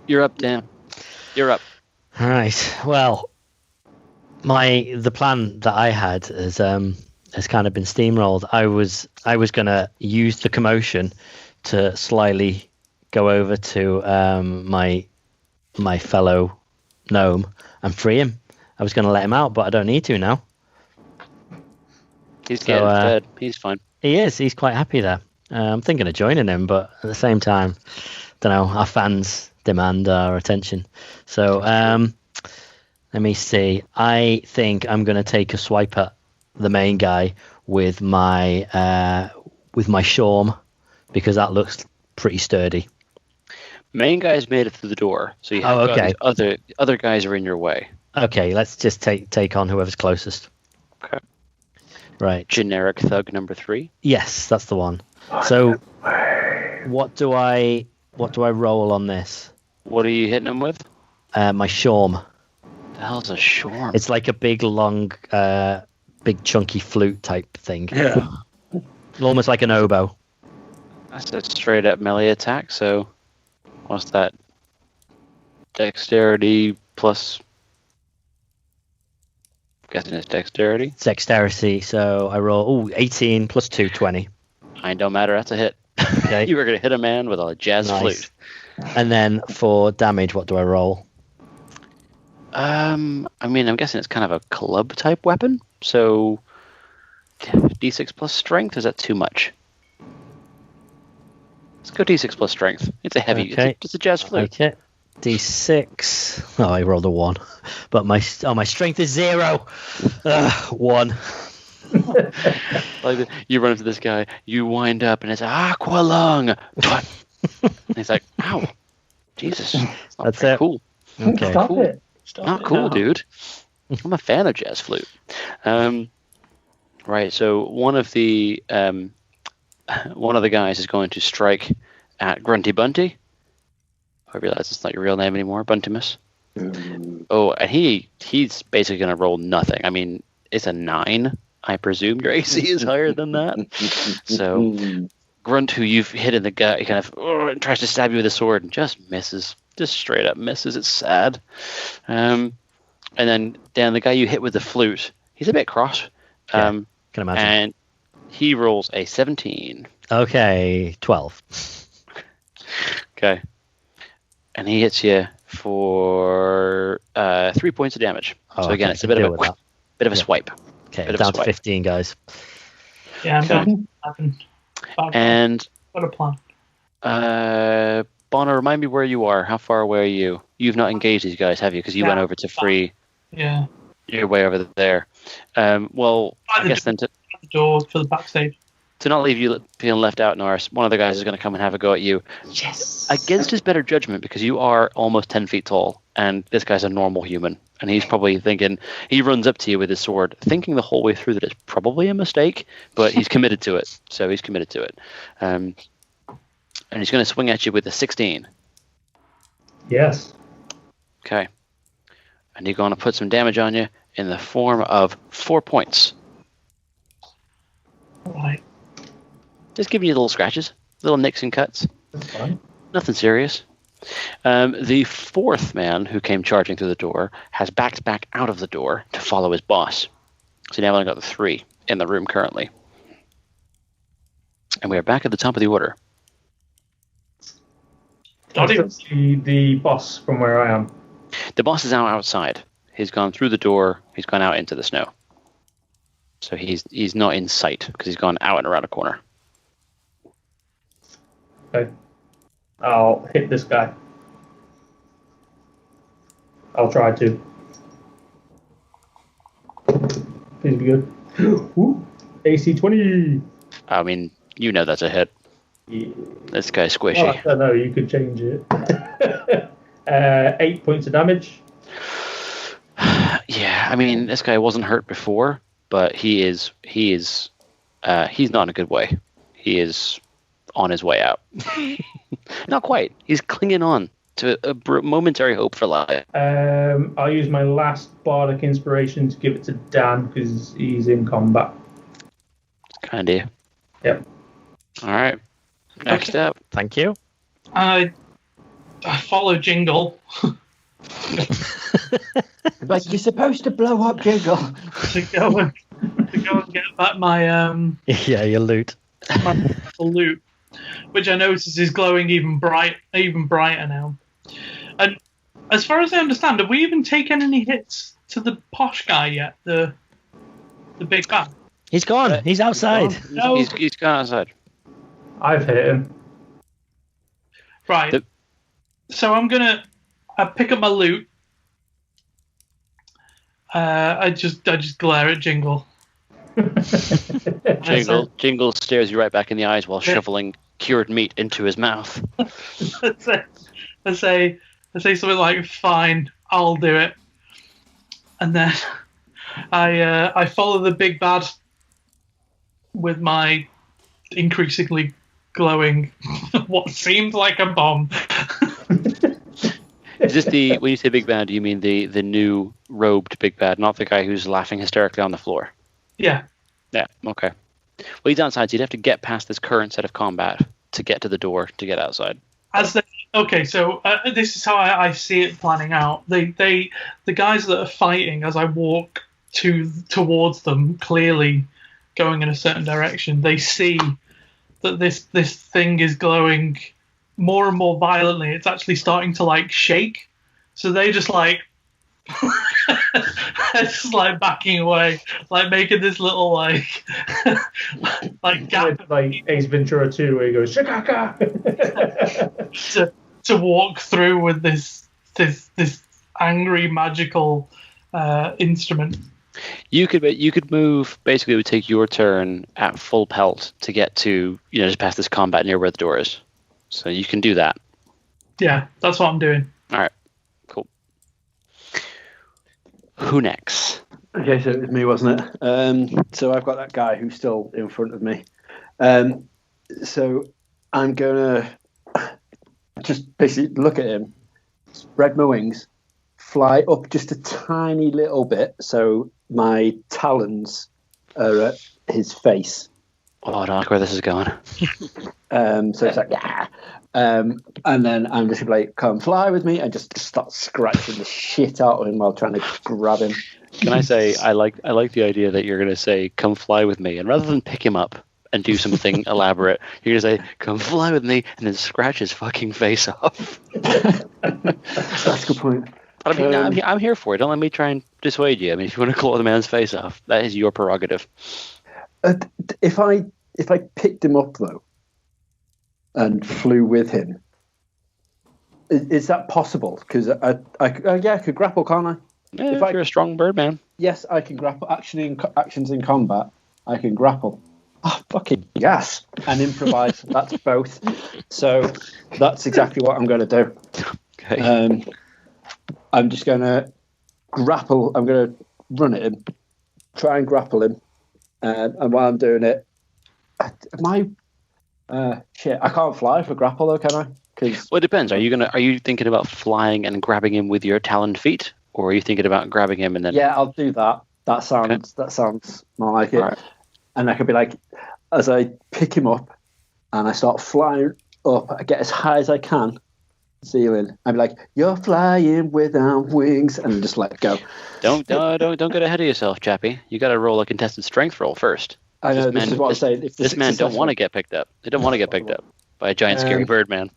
You're up, Dan. You're up. All right. Well, the plan that I had has kind of been steamrolled. I was gonna use the commotion to slyly go over to my fellow gnome and free him. I was gonna let him out, but I don't need to now. He's getting fed. He's fine. He is. He's quite happy there. I'm thinking of joining him, but at the same time, don't know. Our fans demand our attention. So let me see. I think I'm going to take a swipe at the main guy with my shawm because that looks pretty sturdy. Main guy's made it through the door, so you have okay. Other guys are in your way. Okay, let's just take on whoever's closest. Okay. Right. Generic thug number 3. Yes, that's the one. So, what do I roll on this? What are you hitting him with? My shawm. The hell's a shawm? It's like a big, long, big chunky flute type thing. Yeah. Almost like an oboe. That's a straight up melee attack. So, what's that? Dexterity plus. I'm guessing it's dexterity. It's dexterity. So I roll 18 plus 2, 20. Don't matter. That's a hit. Okay. You were going to hit a man with a jazz flute. And then for damage, what do I roll? I'm guessing it's kind of a club type weapon. So, D6 plus strength. Is that too much? Let's go D6 plus strength. It's a heavy. Okay. It's a jazz flute. Okay. D6. Oh, I rolled a 1, but my strength is 0. 1. Like you run into this guy, you wind up, and it's Aqualung. He's like, "Ow, Jesus, that's it. Cool. Okay, Stop cool. it. Not cool, dude. I'm a fan of jazz flute." Right. So one of the guys is going to strike at Grunty Bunty. I realize it's not your real name anymore, Buntimus. Oh, and he's basically going to roll nothing. I mean, it's a 9. I presume your AC is higher than that. So, Grunt, who you've hit in the gut, he kind of tries to stab you with a sword and just misses. Just straight up misses. It's sad. And then, Dan, the guy you hit with the flute, he's a bit cross. Can imagine. And he rolls a 17. Okay, 12. Okay. And he hits you for 3 points of damage. So again, it's a bit of a swipe. Okay, down to 15, guys. Yeah, I'm and got a plan. Bono, remind me where you are. How far away are you? You've not engaged these guys, have you? Because you went over to free. Yeah. You're way over there. Well, I guess then The door for the backstage. to not leave you feeling left out, Norris, one of the guys is going to come and have a go at you. Yes. Against his better judgment, because you are almost 10 feet tall, and this guy's a normal human. And he's probably thinking, he runs up to you with his sword, thinking the whole way through that it's probably a mistake, but he's committed to it. So he's committed to it. And he's going to swing at you with a 16. Yes. Okay. And he's going to put some damage on you in the form of 4 points. Right. Just giving you little scratches, little nicks and cuts. That's fine. Nothing serious. The fourth man who came charging through the door has backed back out of the door to follow his boss. So now I've only got the 3 in the room currently. And we are back at the top of the order. I can see the boss from where I am. The boss is outside. He's gone through the door. He's gone out into the snow. So he's not in sight because he's gone out and around a corner. Okay. I'll hit this guy. I'll try to. Please be good. Ooh, AC 20. I mean, you know that's a hit. Yeah. This guy's squishy. Well, I don't know. You could change it. 8 points of damage. Yeah, I mean, this guy wasn't hurt before, but he's not in a good way. He is on his way out. Not quite. He's clinging on to a momentary hope for life. I'll use my last bardic inspiration to give it to Dan because he's in combat. Kind of. Yep. All right. Next up. Thank you. I follow Jingle Like, you're supposed to blow up Jiggle. to go and get back my Yeah, your loot. my loot, which I notice is glowing even brighter now. And as far as I understand, have we even taken any hits to the posh guy yet? The big guy. He's gone. He's outside. No. He's gone outside. I've hit him. Right. So I pick up my loot. I just glare at Jingle. Jingle stares you right back in the eyes while shoveling cured meat into his mouth. I say something like, "Fine, I'll do it," and then I follow the big bad with my increasingly glowing what seems like a bomb. Is this when you say big bad, do you mean the new robed big bad, not the guy who's laughing hysterically on the floor? Yeah. Yeah, okay. Well, he's outside, so you'd have to get past this current set of combat to get to the door to get outside. So this is how I see it planning out. The guys that are fighting, as I walk towards them, clearly going in a certain direction, they see that this thing is glowing more and more violently. It's actually starting to like shake. So they just like just like backing away, like making this little like gap, like Ace Ventura 2, where he goes shakaka to walk through with this angry magical instrument. You could move. Basically, it would take your turn at full pelt to get to just past this combat near where the door is. So you can do that. Yeah, that's what I'm doing. All right, cool. Who next? Okay, so it was me, wasn't it? So I've got that guy who's still in front of me. So I'm going to just basically look at him, spread my wings, fly up just a tiny little bit so my talons are at his face. Oh, I don't like where this is going. So it's like, yeah. And then I'm just like, come fly with me, and just start scratching the shit out of him while trying to grab him. Can I say I like the idea that you're going to say, come fly with me, and rather than pick him up and do something elaborate, you're going to say, come fly with me, and then scratch his fucking face off. That's a good point. I mean, I'm here for it. Don't let me try and dissuade you. I mean, if you want to claw the man's face off, that is your prerogative. If I picked him up though and flew with him, Is that possible? Because I could grapple, can't I? Yeah, if you're a strong bird man. Yes, I can grapple. Actions in combat, I can grapple. Oh, fucking yes! And improvise. That's both. So that's exactly what I'm going to do. Okay. I'm just going to grapple. I'm going to run at him, try and grapple him, and while I'm doing it, shit, I can't fly for grapple though, can I? Well, it depends. Are you thinking about flying and grabbing him with your taloned feet, or are you thinking about grabbing him and then? Yeah, I'll do that. That sounds more like it. Right. And I could be like, as I pick him up and I start flying up, I get as high as I can, ceiling. I'd be like, "You're flying without wings," and just let go. Don't get ahead of yourself, Chappie. You got to roll a contested strength roll first. I know this is what I'm saying. If this man don't want to get picked up. They don't want to get picked up by a giant scary bird man.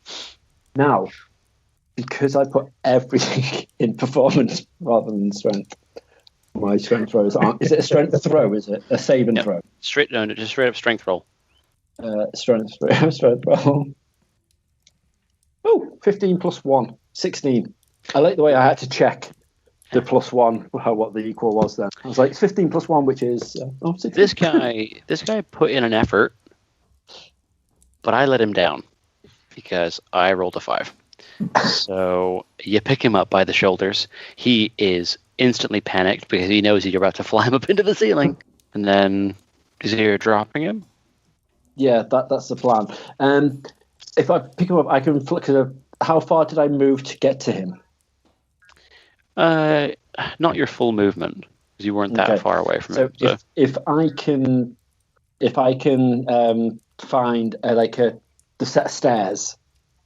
Now, because I put everything in performance rather than strength, my strength throws aren't. Is it a strength throw? Is it a save and throw? Just straight up strength roll. Strength roll. Oh, 15 plus 1, 16. I like the way I had to check the plus 1, what the equal was then. I was like, 15 plus 1, which is 16. This guy put in an effort, but I let him down because I rolled a 5. So you pick him up by the shoulders. He is instantly panicked because he knows you're about to fly him up into the ceiling. And then is he dropping him? Yeah, that's the plan. If I pick him up, I can flick it. How far did I move to get to him? Not your full movement, because you weren't that far away from him. So if I can find the set of stairs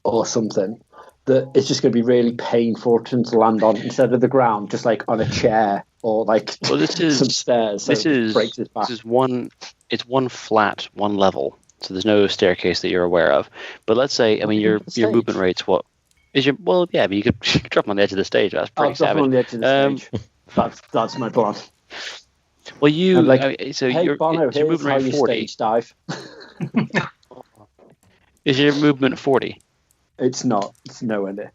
or something that it's just going to be really painful for him to land on instead of the ground, just like on a chair or some stairs. So this is one. It's one flat, one level. So there's no staircase that you're aware of. But let's say, I mean, your movement rate's what? Is your but you could drop him on the edge of the stage. That's pretty savage. On the edge of the stage. That's my plan. Well, your Bono, your movement rate 40. Stage dive. Is your movement 40? It's not. It's nowhere near.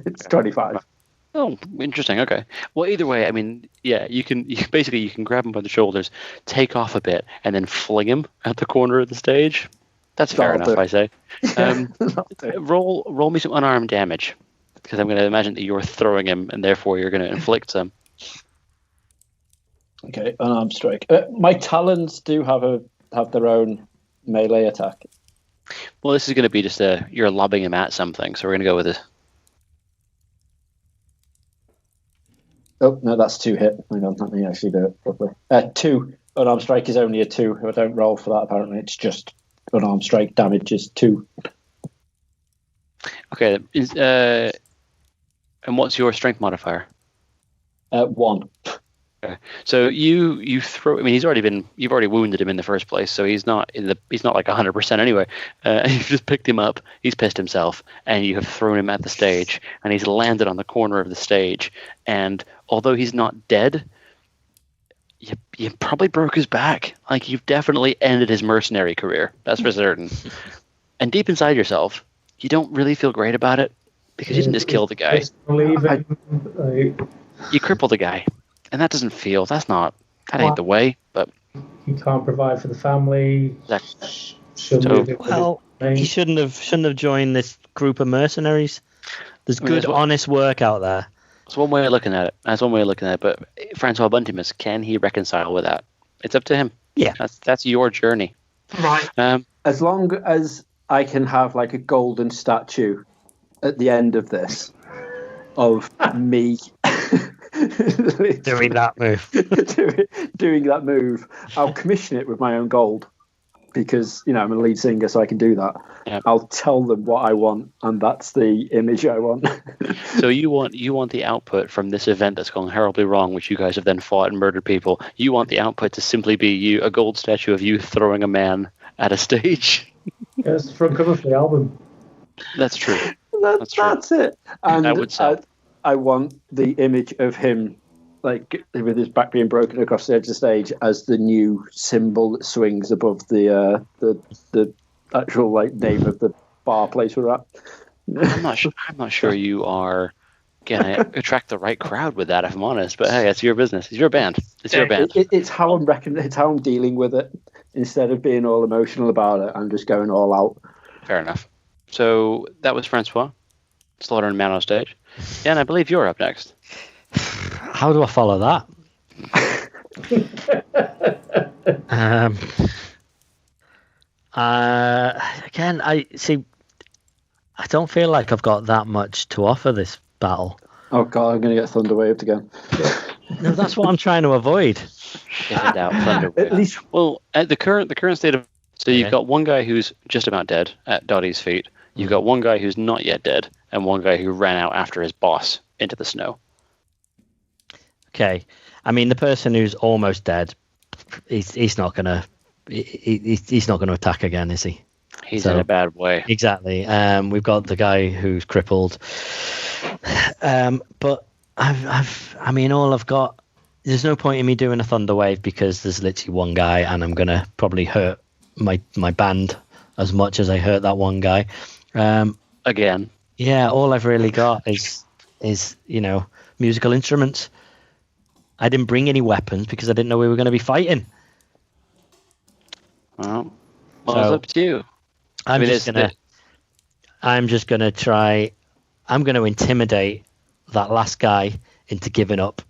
It's 25. Oh, interesting. Okay. Well, either way, I mean, yeah, you can grab him by the shoulders, take off a bit, and then fling him at the corner of the stage. That's fair enough, I say. Roll me some unarmed damage, because I'm going to imagine that you're throwing him, and therefore you're going to inflict some. Okay, unarmed strike. My talons do have their own melee attack. Well, this is going to be just you're lobbing him at something, so we're going to go with it. Oh, no, that's 2 hit. Hang on, let me actually do it properly. 2. Unarmed strike is only a 2. I don't roll for that, apparently. It's just unarmed strike damage is 2. Okay. And what's your strength modifier? 1. Okay. So you throw. I mean, you've already wounded him in the first place, so he's not like 100% anyway. You've just picked him up. He's pissed himself, and you have thrown him at the stage, and he's landed on the corner of the stage. And although he's not dead, you probably broke his back. Like, you've definitely ended his mercenary career. That's for certain. And deep inside yourself, you don't really feel great about it because you didn't just kill the guy. You crippled the guy. And that doesn't feel. That ain't the way. But he can't provide for the family. He shouldn't have joined this group of mercenaries. There's good, honest work out there. That's one way of looking at it. But Francois Buntimus, can he reconcile with that? It's up to him. Yeah, that's your journey. Right. As long as I can have like a golden statue at the end of this of me. Doing that move, I'll commission it with my own gold because I'm a lead singer, so I can do that. Yep. I'll tell them what I want, and that's the image I want. So you want the output from this event that's gone horribly wrong, which you guys have then fought and murdered people. You want the output to simply be a gold statue of you throwing a man at a stage. Yeah, it's the front cover for the album. That's true. That's it. And that would sell. I want the image of him, like with his back being broken across the edge of the stage, as the new symbol that swings above the actual like name of the bar place we're at. I'm not sure you are gonna attract the right crowd with that, if I'm honest. But hey, it's your business. It's your band. It's your band. It's how I'm dealing with it. Instead of being all emotional about it, I'm just going all out. Fair enough. So that was Francois, slaughtering man on stage. Yeah, and I believe you're up next. How do I follow that? Again, I don't feel like I've got that much to offer this battle. Oh god, I'm going to get thunderwaved again. No, that's what I'm trying to avoid. If in doubt, Thunderwave. At least, well, at the current state of, so you've got one guy who's just about dead at Doddy's feet. You've got one guy who's not yet dead, and one guy who ran out after his boss into the snow. Okay, I mean the person who's almost dead, he's not gonna attack again, is he? He's in a bad way. Exactly. We've got the guy who's crippled, but I mean, all I've got. There's no point in me doing a thunder wave because there's literally one guy, and I'm gonna probably hurt my band as much as I hurt that one guy. Again. Yeah, all I've really got is musical instruments. I didn't bring any weapons because I didn't know we were going to be fighting. Well, it's up to you. I'm just gonna try. I'm gonna intimidate that last guy into giving up.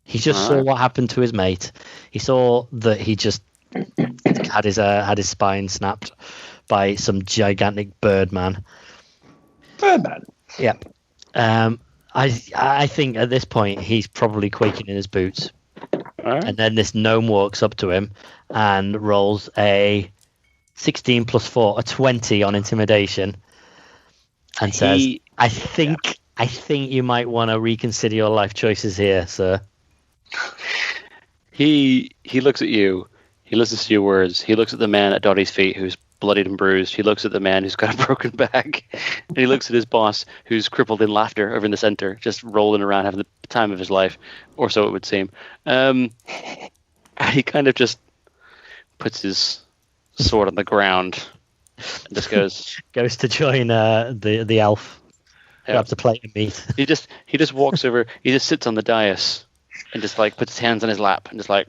He just saw what happened to his mate. He saw that he just had his spine snapped by some gigantic Birdman. Birdman. Yep. I think at this point he's probably quaking in his boots. And then this gnome walks up to him and rolls a 16 plus 4, a 20 on intimidation, and says, I think you might want to reconsider your life choices here, sir. He looks at you. He listens to your words. He looks at the man at Doddy's feet who's bloodied and bruised. He looks at the man who's got a broken back. And he looks at his boss who's crippled in laughter over in the center, just rolling around having the time of his life, or so it would seem. And he kind of just puts his sword on the ground and just goes to join the elf. Grabs a plate of meat. He just walks over. He just sits on the dais and just like puts his hands on his lap and just like,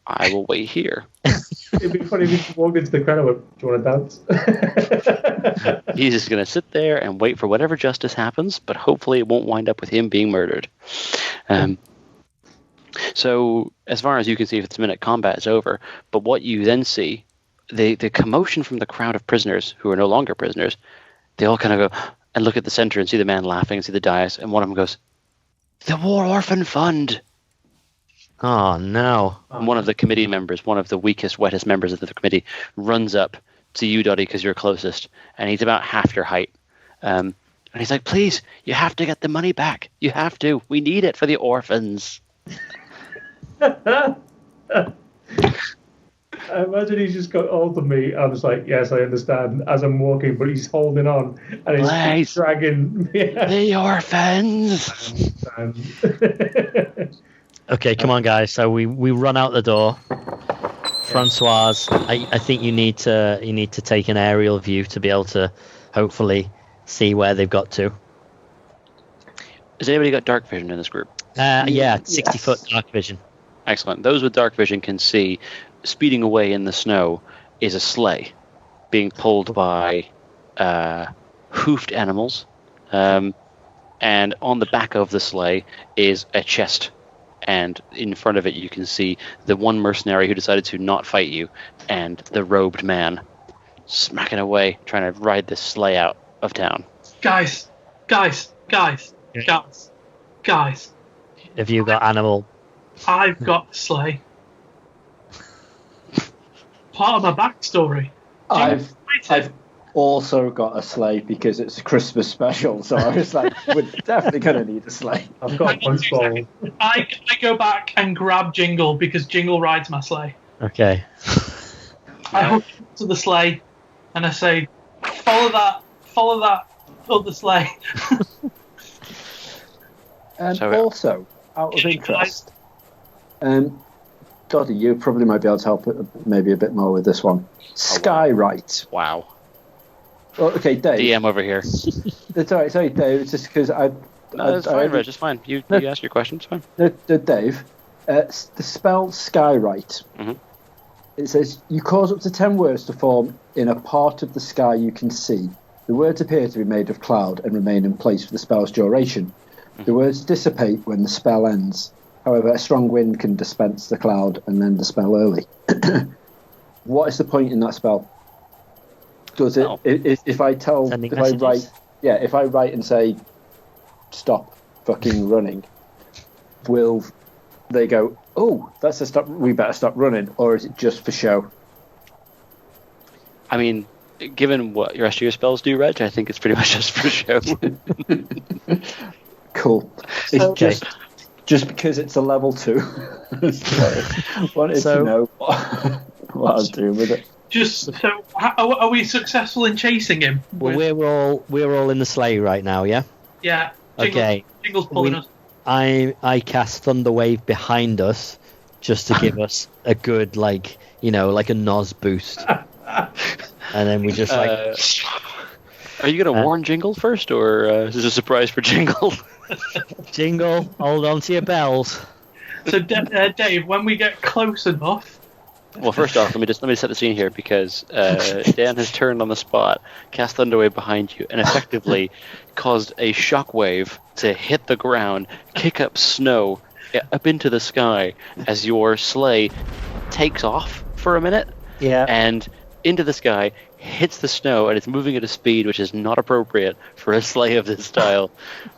I will wait here. It'd be funny if he walked into the crowd and went, do you want to dance? He's just going to sit there and wait for whatever justice happens, but hopefully it won't wind up with him being murdered. So as far as you can see, for this minute, combat is over. But what you then see, the commotion from the crowd of prisoners who are no longer prisoners, they all kind of go and look at the center and see the man laughing and see the dais, and one of them goes, the War Orphan Fund! Oh, no. And one of the committee members, one of the weakest, wettest members of the committee, runs up to you, Doddy, because you're closest, and he's about half your height. And he's like, please, you have to get the money back. You have to. We need it for the orphans. I imagine he's just got hold of me. I'm just like, yes, I understand, as I'm walking, but he's holding on, and he's dragging me. The orphans! Okay, come on, guys. So we run out the door. Francois, I think you need to take an aerial view to be able to hopefully see where they've got to. Has anybody got dark vision in this group? 60-foot dark vision. Excellent. Those with dark vision can see, speeding away in the snow is a sleigh being pulled by hoofed animals. And on the back of the sleigh is a chest. And in front of it, you can see the one mercenary who decided to not fight you and the robed man smacking away, trying to ride this sleigh out of town. Guys. Have you got animal? I've got a sleigh. Part of my backstory. I've also got a sleigh because it's a Christmas special, so I was like, we're definitely going to need a sleigh. I've got a punch ball. I go back and grab Jingle because Jingle rides my sleigh. Okay. I hook to the sleigh and I say, follow that other sleigh. And also, out of interest, Doddy, you probably might be able to help maybe a bit more with this one. Skywrite. Wow. Well, okay, Dave. DM over here. It's all right, sorry, Dave. It's just because No, it's fine, Reg. It's fine. You ask your question. It's fine. Dave, the spell Skywrite. Mhm. It says you cause up to 10 words to form in a part of the sky you can see. The words appear to be made of cloud and remain in place for the spell's duration. The words dissipate when the spell ends. However, a strong wind can dispense the cloud and end the spell early. What is the point in that spell? Does it? Oh. If I write and say, "Stop fucking running," will they go, "Oh, that's a stop. We better stop running," or is it just for show? I mean, given what the rest of your spells do, Reg, I think it's pretty much just for show. Cool. It's just because it's a level 2. Wanted to know what I'm doing with it. Just so, are we successful in chasing him? Well, we're all in the sleigh right now, yeah. Yeah. Okay. Jingle's pulling us. I cast Thunder Wave behind us, just to give us a good like a Noz boost, and then we just Are you going to warn Jingle first, or is this a surprise for Jingle? Jingle, hold on to your bells. So, Dave, when we get close enough. Well, first off, let me set the scene here, because Dan has turned on the spot, cast Thunderwave behind you, and effectively caused a shockwave to hit the ground, kick up snow up into the sky as your sleigh takes off for a minute, and into the sky, hits the snow, and it's moving at a speed which is not appropriate for a sleigh of this style,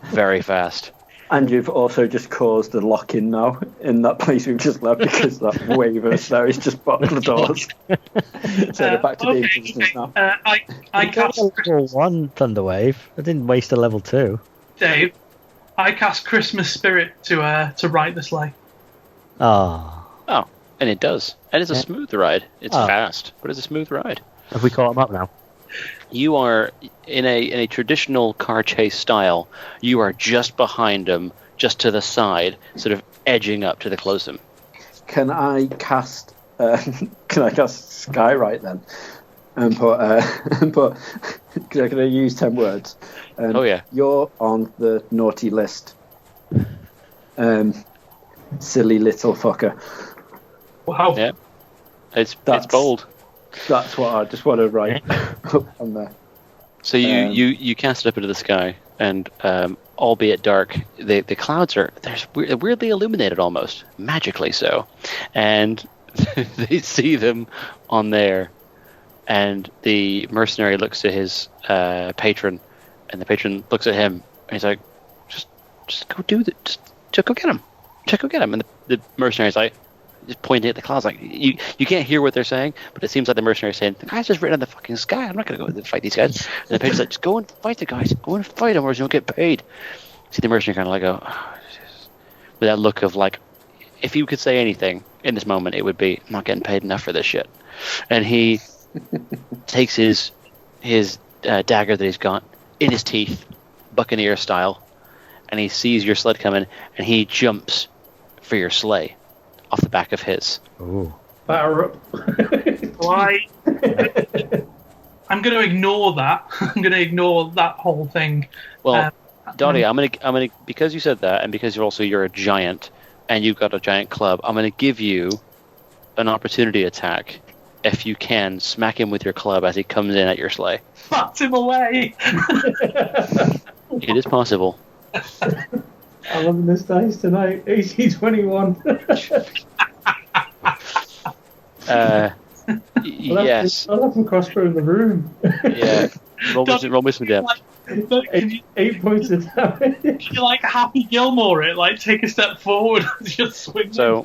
very fast. And you've also just caused a lock-in now in that place we've just left, because that wave of snow is just blocked the doors. So they're back to being citizens now. I cast level 1 Thunderwave. I didn't waste a level 2. Dave, I cast Christmas Spirit to ride the sleigh. Oh, and it does. And it's a smooth ride. It's fast, but it's a smooth ride. Have we caught him up now? You are in a traditional car chase style. You are just behind him, just to the side, sort of edging up to close him. Can I cast Skywrite then? And put can I use 10 words? You're on the naughty list. Silly little fucker. Wow. Yeah. It's bold. That's what I just want to write up on there. So you cast it up into the sky, and albeit dark, the clouds are weirdly illuminated, almost magically so, and they see them on there, and the mercenary looks to his patron, and the patron looks at him, and he's like, "Just go do that. Just go get him. Just go get him." And the mercenary's like, just pointing at the clouds, like you can't hear what they're saying, but it seems like the mercenary's saying, "The guy's just written on the fucking sky. I'm not going to go fight these guys." And the patrion's like, "Just go and fight the guys. Go and fight them, or you don't get paid." See the mercenary kind of like go, with that look of like, if you could say anything in this moment, it would be, "I'm not getting paid enough for this shit." And he takes his dagger that he's got in his teeth, buccaneer style, and he sees your sled coming, and he jumps for your sleigh off the back of his. Ooh. Batter up. Why? I'm going to ignore that. I'm going to ignore that whole thing. Well, Doddy, I'm gonna because you said that, and because you're a giant, and you've got a giant club, I'm gonna give you an opportunity attack if you can smack him with your club as he comes in at your sleigh. Bat him away. It is possible. I'm loving this dice tonight. AC21. Yes. I'll have some crossbow in the room. Yeah. Roll with some depth. 8 points of damage. You like Happy Gilmore it, like take a step forward and just swing. So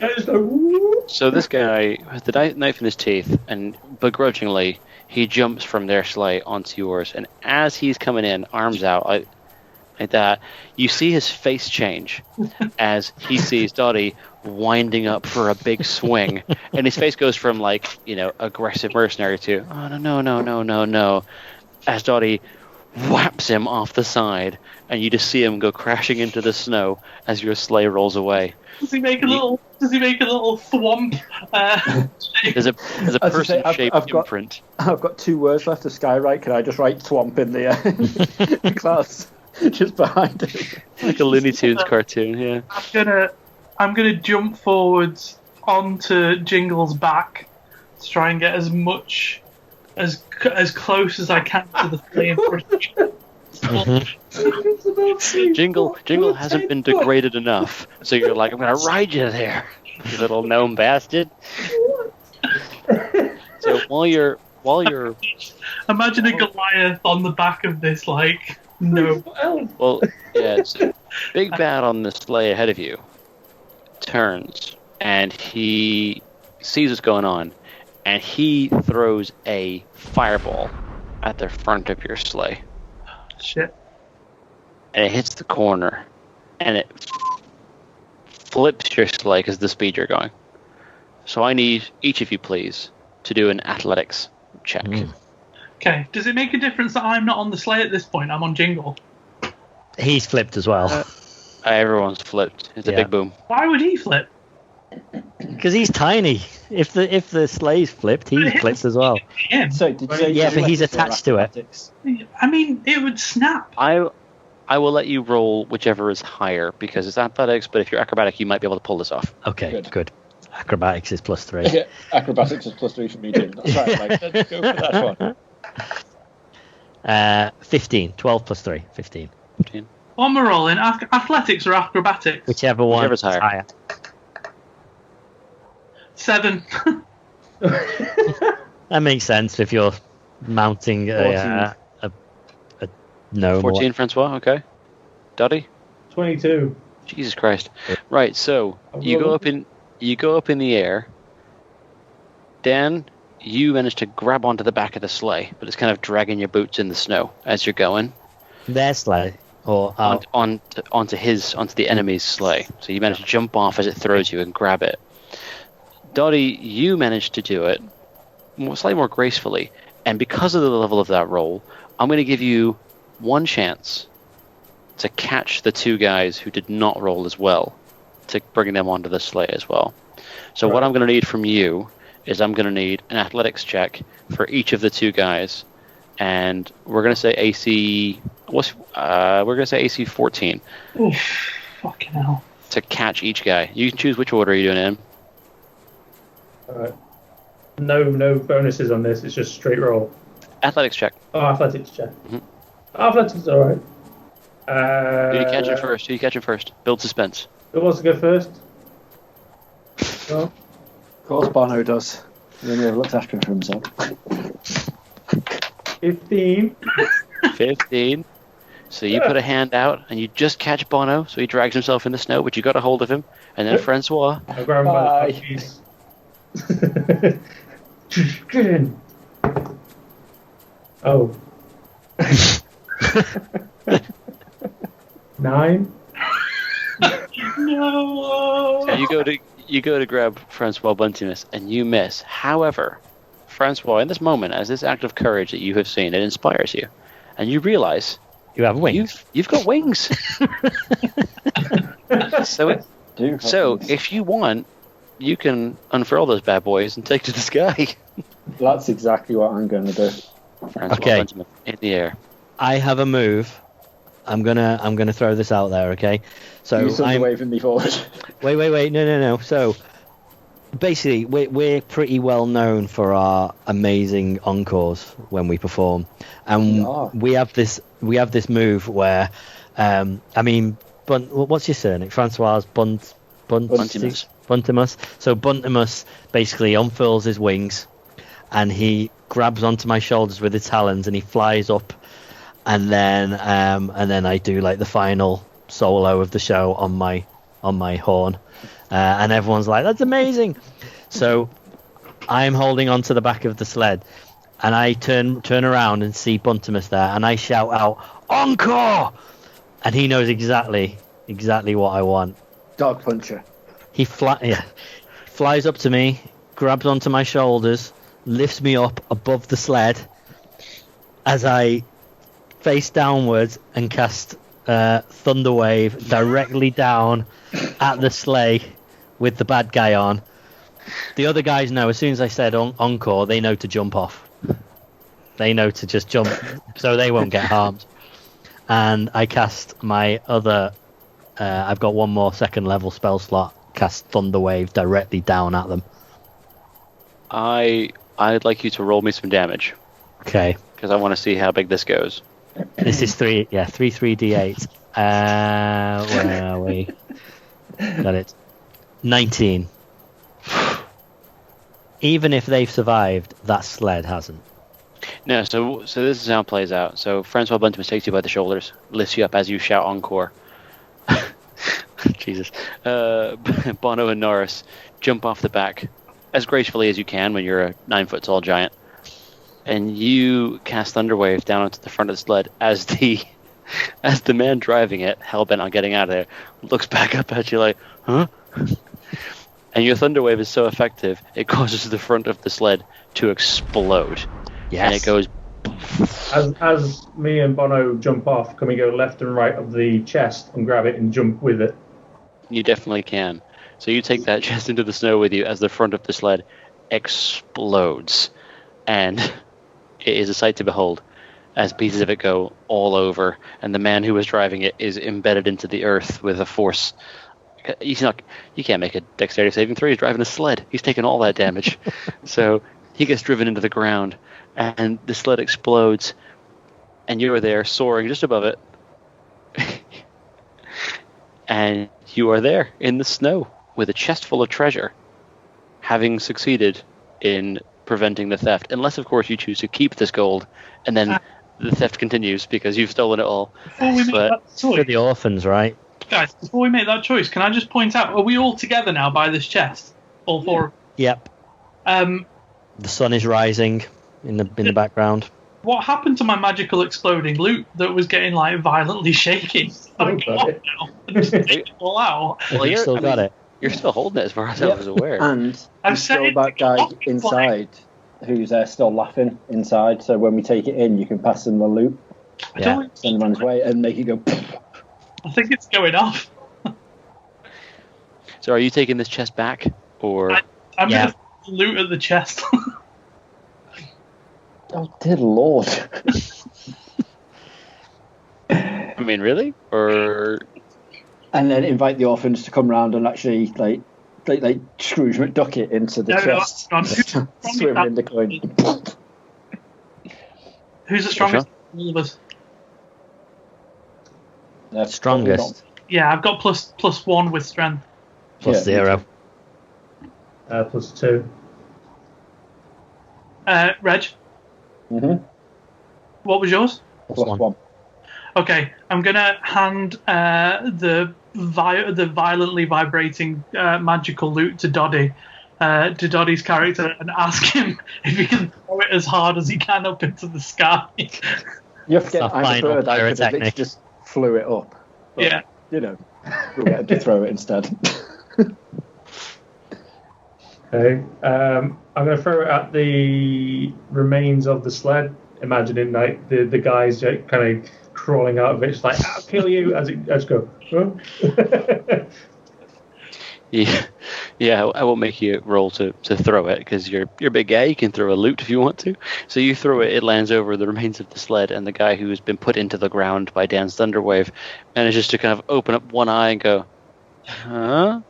this guy has the knife in his teeth, and begrudgingly he jumps from their sleigh onto yours, and as he's coming in, arms out like that, you see his face change as he sees Doddy winding up for a big swing, and his face goes from aggressive mercenary to, "Oh no," as Doddy whaps him off the side, and you just see him go crashing into the snow as your sleigh rolls away. Does he make a little thwomp? There's a As I say, person-shaped I've got- imprint. I've got 2 words left to skywrite. Can I just write thwomp in the class just behind it? Like a Looney Tunes cartoon, yeah. I'm gonna jump forwards onto Jingle's back to try and get as much as close as I can to the flame. Jingle hasn't been degraded enough, so you're like, I'm gonna ride you there, you little gnome bastard. So while you're Imagine a Goliath on the back of this, like, no. well, yeah, so Big Bad on the sleigh ahead of you turns, and he sees what's going on, and he throws a fireball at the front of your sleigh. Shit. And it hits the corner, and it flips your sleigh because of the speed you're going. So I need each of you, please, to do an athletics check. Okay, does it make a difference that I'm not on the sleigh at this point? I'm on Jingle. He's flipped as well. Everyone's flipped. It's a big boom. Why would he flip? Because he's tiny. If the sleigh's flipped, he's flipped as well. Him. So, did you say Yeah, but he's athletics or attached to it. acrobatics? I mean, it would snap. I will let you roll whichever is higher because it's athletics, but if you're acrobatic, you might be able to pull this off. Okay, Good. good. Acrobatics is +3. Yeah, acrobatics is +3 for me too. That's right. Like, let's go for that one. 15. 12 +3. 15. 15. What am I rolling? Athletics or acrobatics? Whichever's higher. 7. That makes sense if you're mounting a gnome. 14, Francois, okay. Doddy? 22. Jesus Christ. Right, so you go up in the air. Dan, you manage to grab onto the back of the sleigh, but it's kind of dragging your boots in the snow as you're going. Their sleigh. Or onto the enemy's sleigh. So you manage to jump off as it throws you and grab it. Doddy, you managed to do it slightly more gracefully, and because of the level of that roll, I'm going to give you one chance to catch the 2 guys who did not roll as well, to bring them onto the sleigh as well. So what I'm going to need from you is I'm going to need an athletics check for each of the 2 guys, and we're going to say AC. We're going to say AC 14. Oof, fucking hell. To catch each guy. You can choose which order you're doing it in. Alright. No bonuses on this, it's just straight roll. Athletics check. Oh, athletics check. Mhm. Athletics is alright. Who do you catch him first? Build suspense. Who wants to go first? No? Of course, Bono does. He only ever looks after him for himself. 15. 15. So you put a hand out and you just catch Bono, so he drags himself in the snow, but you got a hold of him. And then Francois. I grab him by the piece. Get in. Oh. 9. No. So you go to grab Francois Buntimus and you miss. However, Francois, in this moment, as this act of courage that you have seen, it inspires you, and you realize You have wings. you've got wings. So So if you want, you can unfurl those bad boys and take to the sky. that's exactly what I'm going to do. Francois Okay. Buntimus in the air. I have a move. I'm gonna throw this out there, okay? So You sons are waving me forward. wait, no. So basically, we're pretty well known for our amazing encores when we perform, and we have this move where, what's your surname? Francois Buntimus. Buntimus. So Buntimus basically unfurls his wings, and he grabs onto my shoulders with his talons, and he flies up, and then I do like the final solo of the show on my horn, and everyone's like, "That's amazing!" So I'm holding onto the back of the sled, and I turn around and see Buntimus there, and I shout out, "Encore!" And he knows exactly what I want. Dog puncher. He flies up to me, grabs onto my shoulders, lifts me up above the sled as I face downwards and cast Thunderwave directly down at the sleigh with the bad guy on. The other guys know, as soon as I said encore, they know to jump off. They know to just jump so they won't get harmed. And I cast my other... I've got one more second level spell slot. Cast Thunderwave directly down at them. I'd like you to roll me some damage. Okay. Because I want to see how big this goes. This is 3d8. Where are we? Got it. 19. Even if they've survived, that sled hasn't. No, so this is how it plays out. So Francois Buntimus takes you by the shoulders, lifts you up as you shout encore. Jesus. Bono and Norris jump off the back as gracefully as you can when you're a 9-foot tall giant. And you cast Thunderwave down onto the front of the sled as the man driving it, hellbent on getting out of there, looks back up at you like, huh? And your Thunderwave is so effective, it causes the front of the sled to explode. Yes. And it goes... As me and Bono jump off, can we go left and right of the chest and grab it and jump with it? You definitely can. So you take that chest into the snow with you as the front of the sled explodes. And it is a sight to behold as pieces of it go all over. And the man who was driving it is embedded into the earth with a force... You can't make a dexterity saving throw. He's driving a sled. He's taking all that damage. So he gets driven into the ground, and the sled explodes, and you are there soaring just above it. And you are there in the snow with a chest full of treasure, having succeeded in preventing the theft. Unless, of course, you choose to keep this gold, and then the theft continues because you've stolen it all. Before we make that For choice, the orphans, right? guys, before we make that choice, can I just point out, are we all together now by this chest? All four? Yep. The sun is rising in the background. What happened to my magical exploding loot that was getting like violently shaking? Like, Oh, off now. Just take it all out. Well, You still got it. You're still holding it as far as I Yep. was aware. And I've there's said still it that to guy get off the inside who's still laughing inside. So when we take it in, you can pass him the loot, I don't send him on his way, and make it go. I think it's going off. So are you taking this chest back, or... I'm Yeah. going to loot at the chest. Oh dear Lord! I mean, really? Or... And then invite the orphans to come round and actually like Scrooge McDuck it into the No, chest, no, swim in the coin. Who's the strongest of all of us? Strongest. Yeah, I've got plus one with strength. Plus Yeah, 0. +2. Reg, Mm-hmm. what was yours? Plus 1. Okay, I'm gonna hand the violently vibrating magical loot to Doddy, to Doddy's character, and ask him if he can throw it as hard as he can up into the sky. You forget It's a I'm a final bird. I could have pyrotechnic. just flew it up. But, Yeah. You know, we'll get him to throw it instead. Okay. I'm going to throw it at the remains of the sled, imagining like the guys kind of crawling out of it, just like, I'll kill you, as go, huh? Yeah, I won't make you roll to throw it, because you're a big guy. You can throw a loot if you want to. So you throw it, it lands over the remains of the sled, and the guy who has been put into the ground by Dan's Thunderwave manages to kind of open up one eye and go, huh?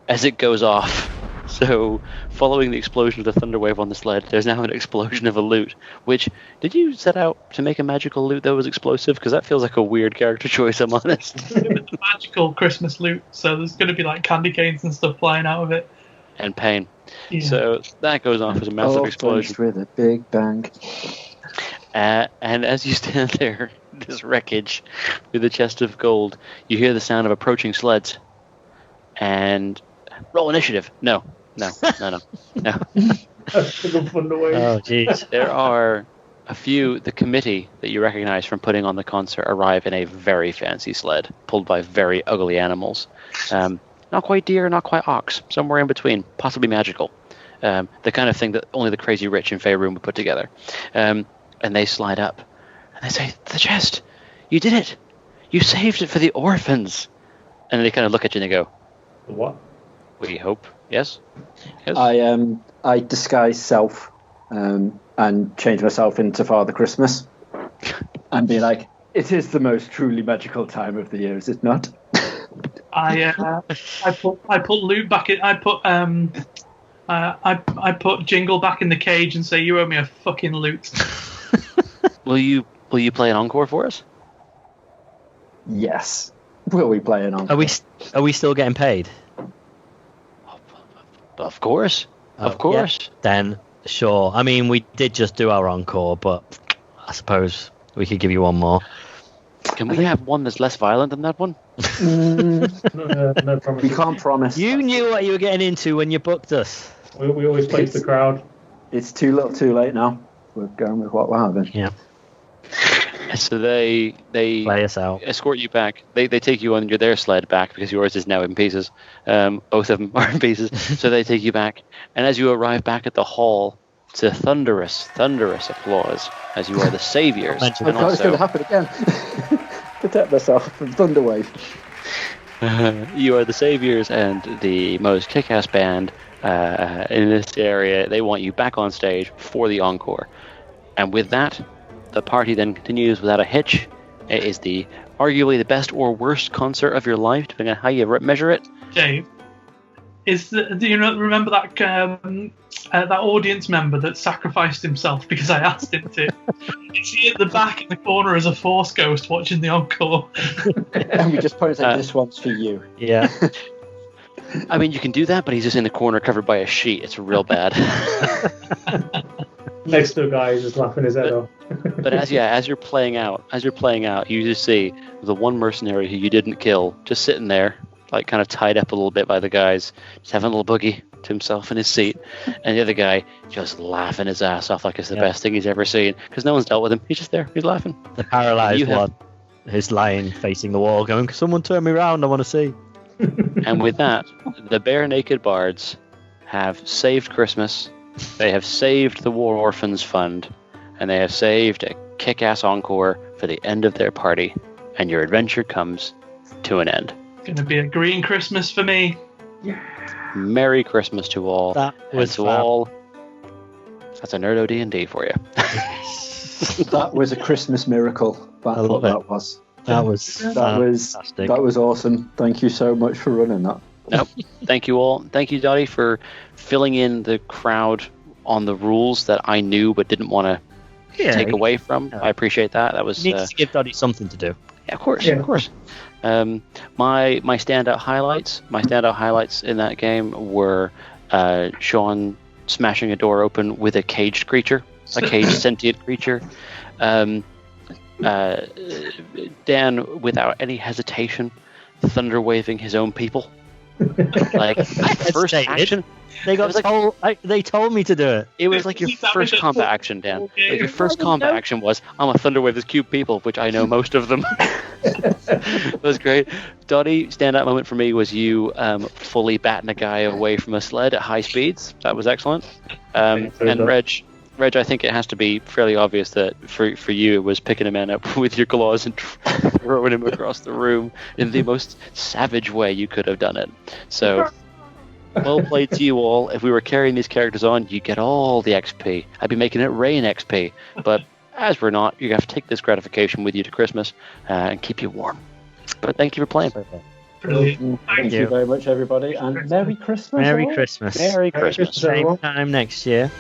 As it goes off. So, following the explosion of the Thunderwave on the sled, there's now an explosion of a loot. Which, did you set out to make a magical loot that was explosive? Because that feels like a weird character choice, I'm honest. It's a magical Christmas loot, so there's going to be like candy canes and stuff flying out of it. And pain. Yeah. So, that goes off as a massive All explosion. finished with a big bang. And as you stand there, this wreckage with a chest of gold, you hear the sound of approaching sleds. And roll initiative. No. That's the fun away. Oh, jeez. There are a few. The committee that you recognize from putting on the concert arrive in a very fancy sled, pulled by very ugly animals. Not quite deer, not quite ox, somewhere in between, possibly magical. The kind of thing that only the crazy rich in Faerun would put together. And they slide up. And they say, the chest! You did it! You saved it for the orphans! And they kind of look at you and they go, What? we hope. Yes? Yes? I disguise self and change myself into Father Christmas and be like, it is the most truly magical time of the year, is it not? I put loot back in. I put Jingle back in the cage and say, "You owe me a fucking loot." Will you play an encore for us? Yes. Will we play an encore? Are we still getting paid? Of course. Of course. Yeah. Then sure. I mean, we did just do our encore, but I suppose we could give you one more. Can we have one that's less violent than that one? No promise. We can't promise. You knew what you were getting into when you booked us. We always play to the crowd. It's too little too late now. We're going with what we're having. Yeah. So they Play us out. escort you back. They take you on their sled back because yours is now in pieces. Both of them are in pieces. So they take you back. And as you arrive back at the hall, to thunderous applause as you are the saviors. Oh Oh God, it's going to happen again. Protect myself from Thunderwave. You are the saviors and the most kick-ass band in this area. They want you back on stage for the encore. And with that, the party then continues without a hitch. It is arguably the best or worst concert of your life, depending on how you measure it. Dave, do you remember that that audience member that sacrificed himself because I asked him to? Is he at the back in the corner as a force ghost watching the encore? And we just point out this one's for you. Yeah. I mean, you can do that, but he's just in the corner covered by a sheet. It's real bad. Next to a guy who's just laughing his head off. But as you're playing out, you just see the one mercenary who you didn't kill just sitting there, like kind of tied up a little bit by the guys, just having a little boogie to himself in his seat, and the other guy just laughing his ass off like it's the best thing he's ever seen because no one's dealt with him. He's just there. He's laughing. The paralyzed one who's lying facing the wall going, someone turn me around, I want to see. And with that, the Bare Naked Bards have saved Christmas, they have saved the War Orphans Fund, and they have saved a kick-ass encore for the end of their party, and your adventure comes to an end. It's going to be a green Christmas for me. Merry Christmas to all. That was and to all. That's a nerd OD&D for you. That was a Christmas miracle. That's what that was. That was fantastic. That was awesome. Thank you so much for running that. Nope. Thank you all. Thank you, Doddy, for filling in the crowd on the rules that I knew but didn't want to take away from. I appreciate that. That was needs to give Doddy something to do. Yeah, of course. My standout highlights in that game were Sean smashing a door open with a caged creature, a caged sentient creature. Dan, without any hesitation, thunder waving his own people. Like first action. They told me to do it. It was like your first combat action, Dan. Like your first combat action was, I'm a thunder wave this cube people, which I know most of them. It was great. Doddy, standout moment for me was you fully batting a guy away from a sled at high speeds. That was excellent. And Reg, I think it has to be fairly obvious that for you it was picking a man up with your claws and throwing him across the room in the most savage way you could have done it. So, well played to you all. If we were carrying these characters on, you get all the XP. I'd be making it rain XP. But as we're not, you have to take this gratification with you to Christmas and keep you warm. But thank you for playing. Brilliant. Thank you very much, everybody, and Merry Christmas. Merry all. Christmas. Merry Christmas. Same time next year.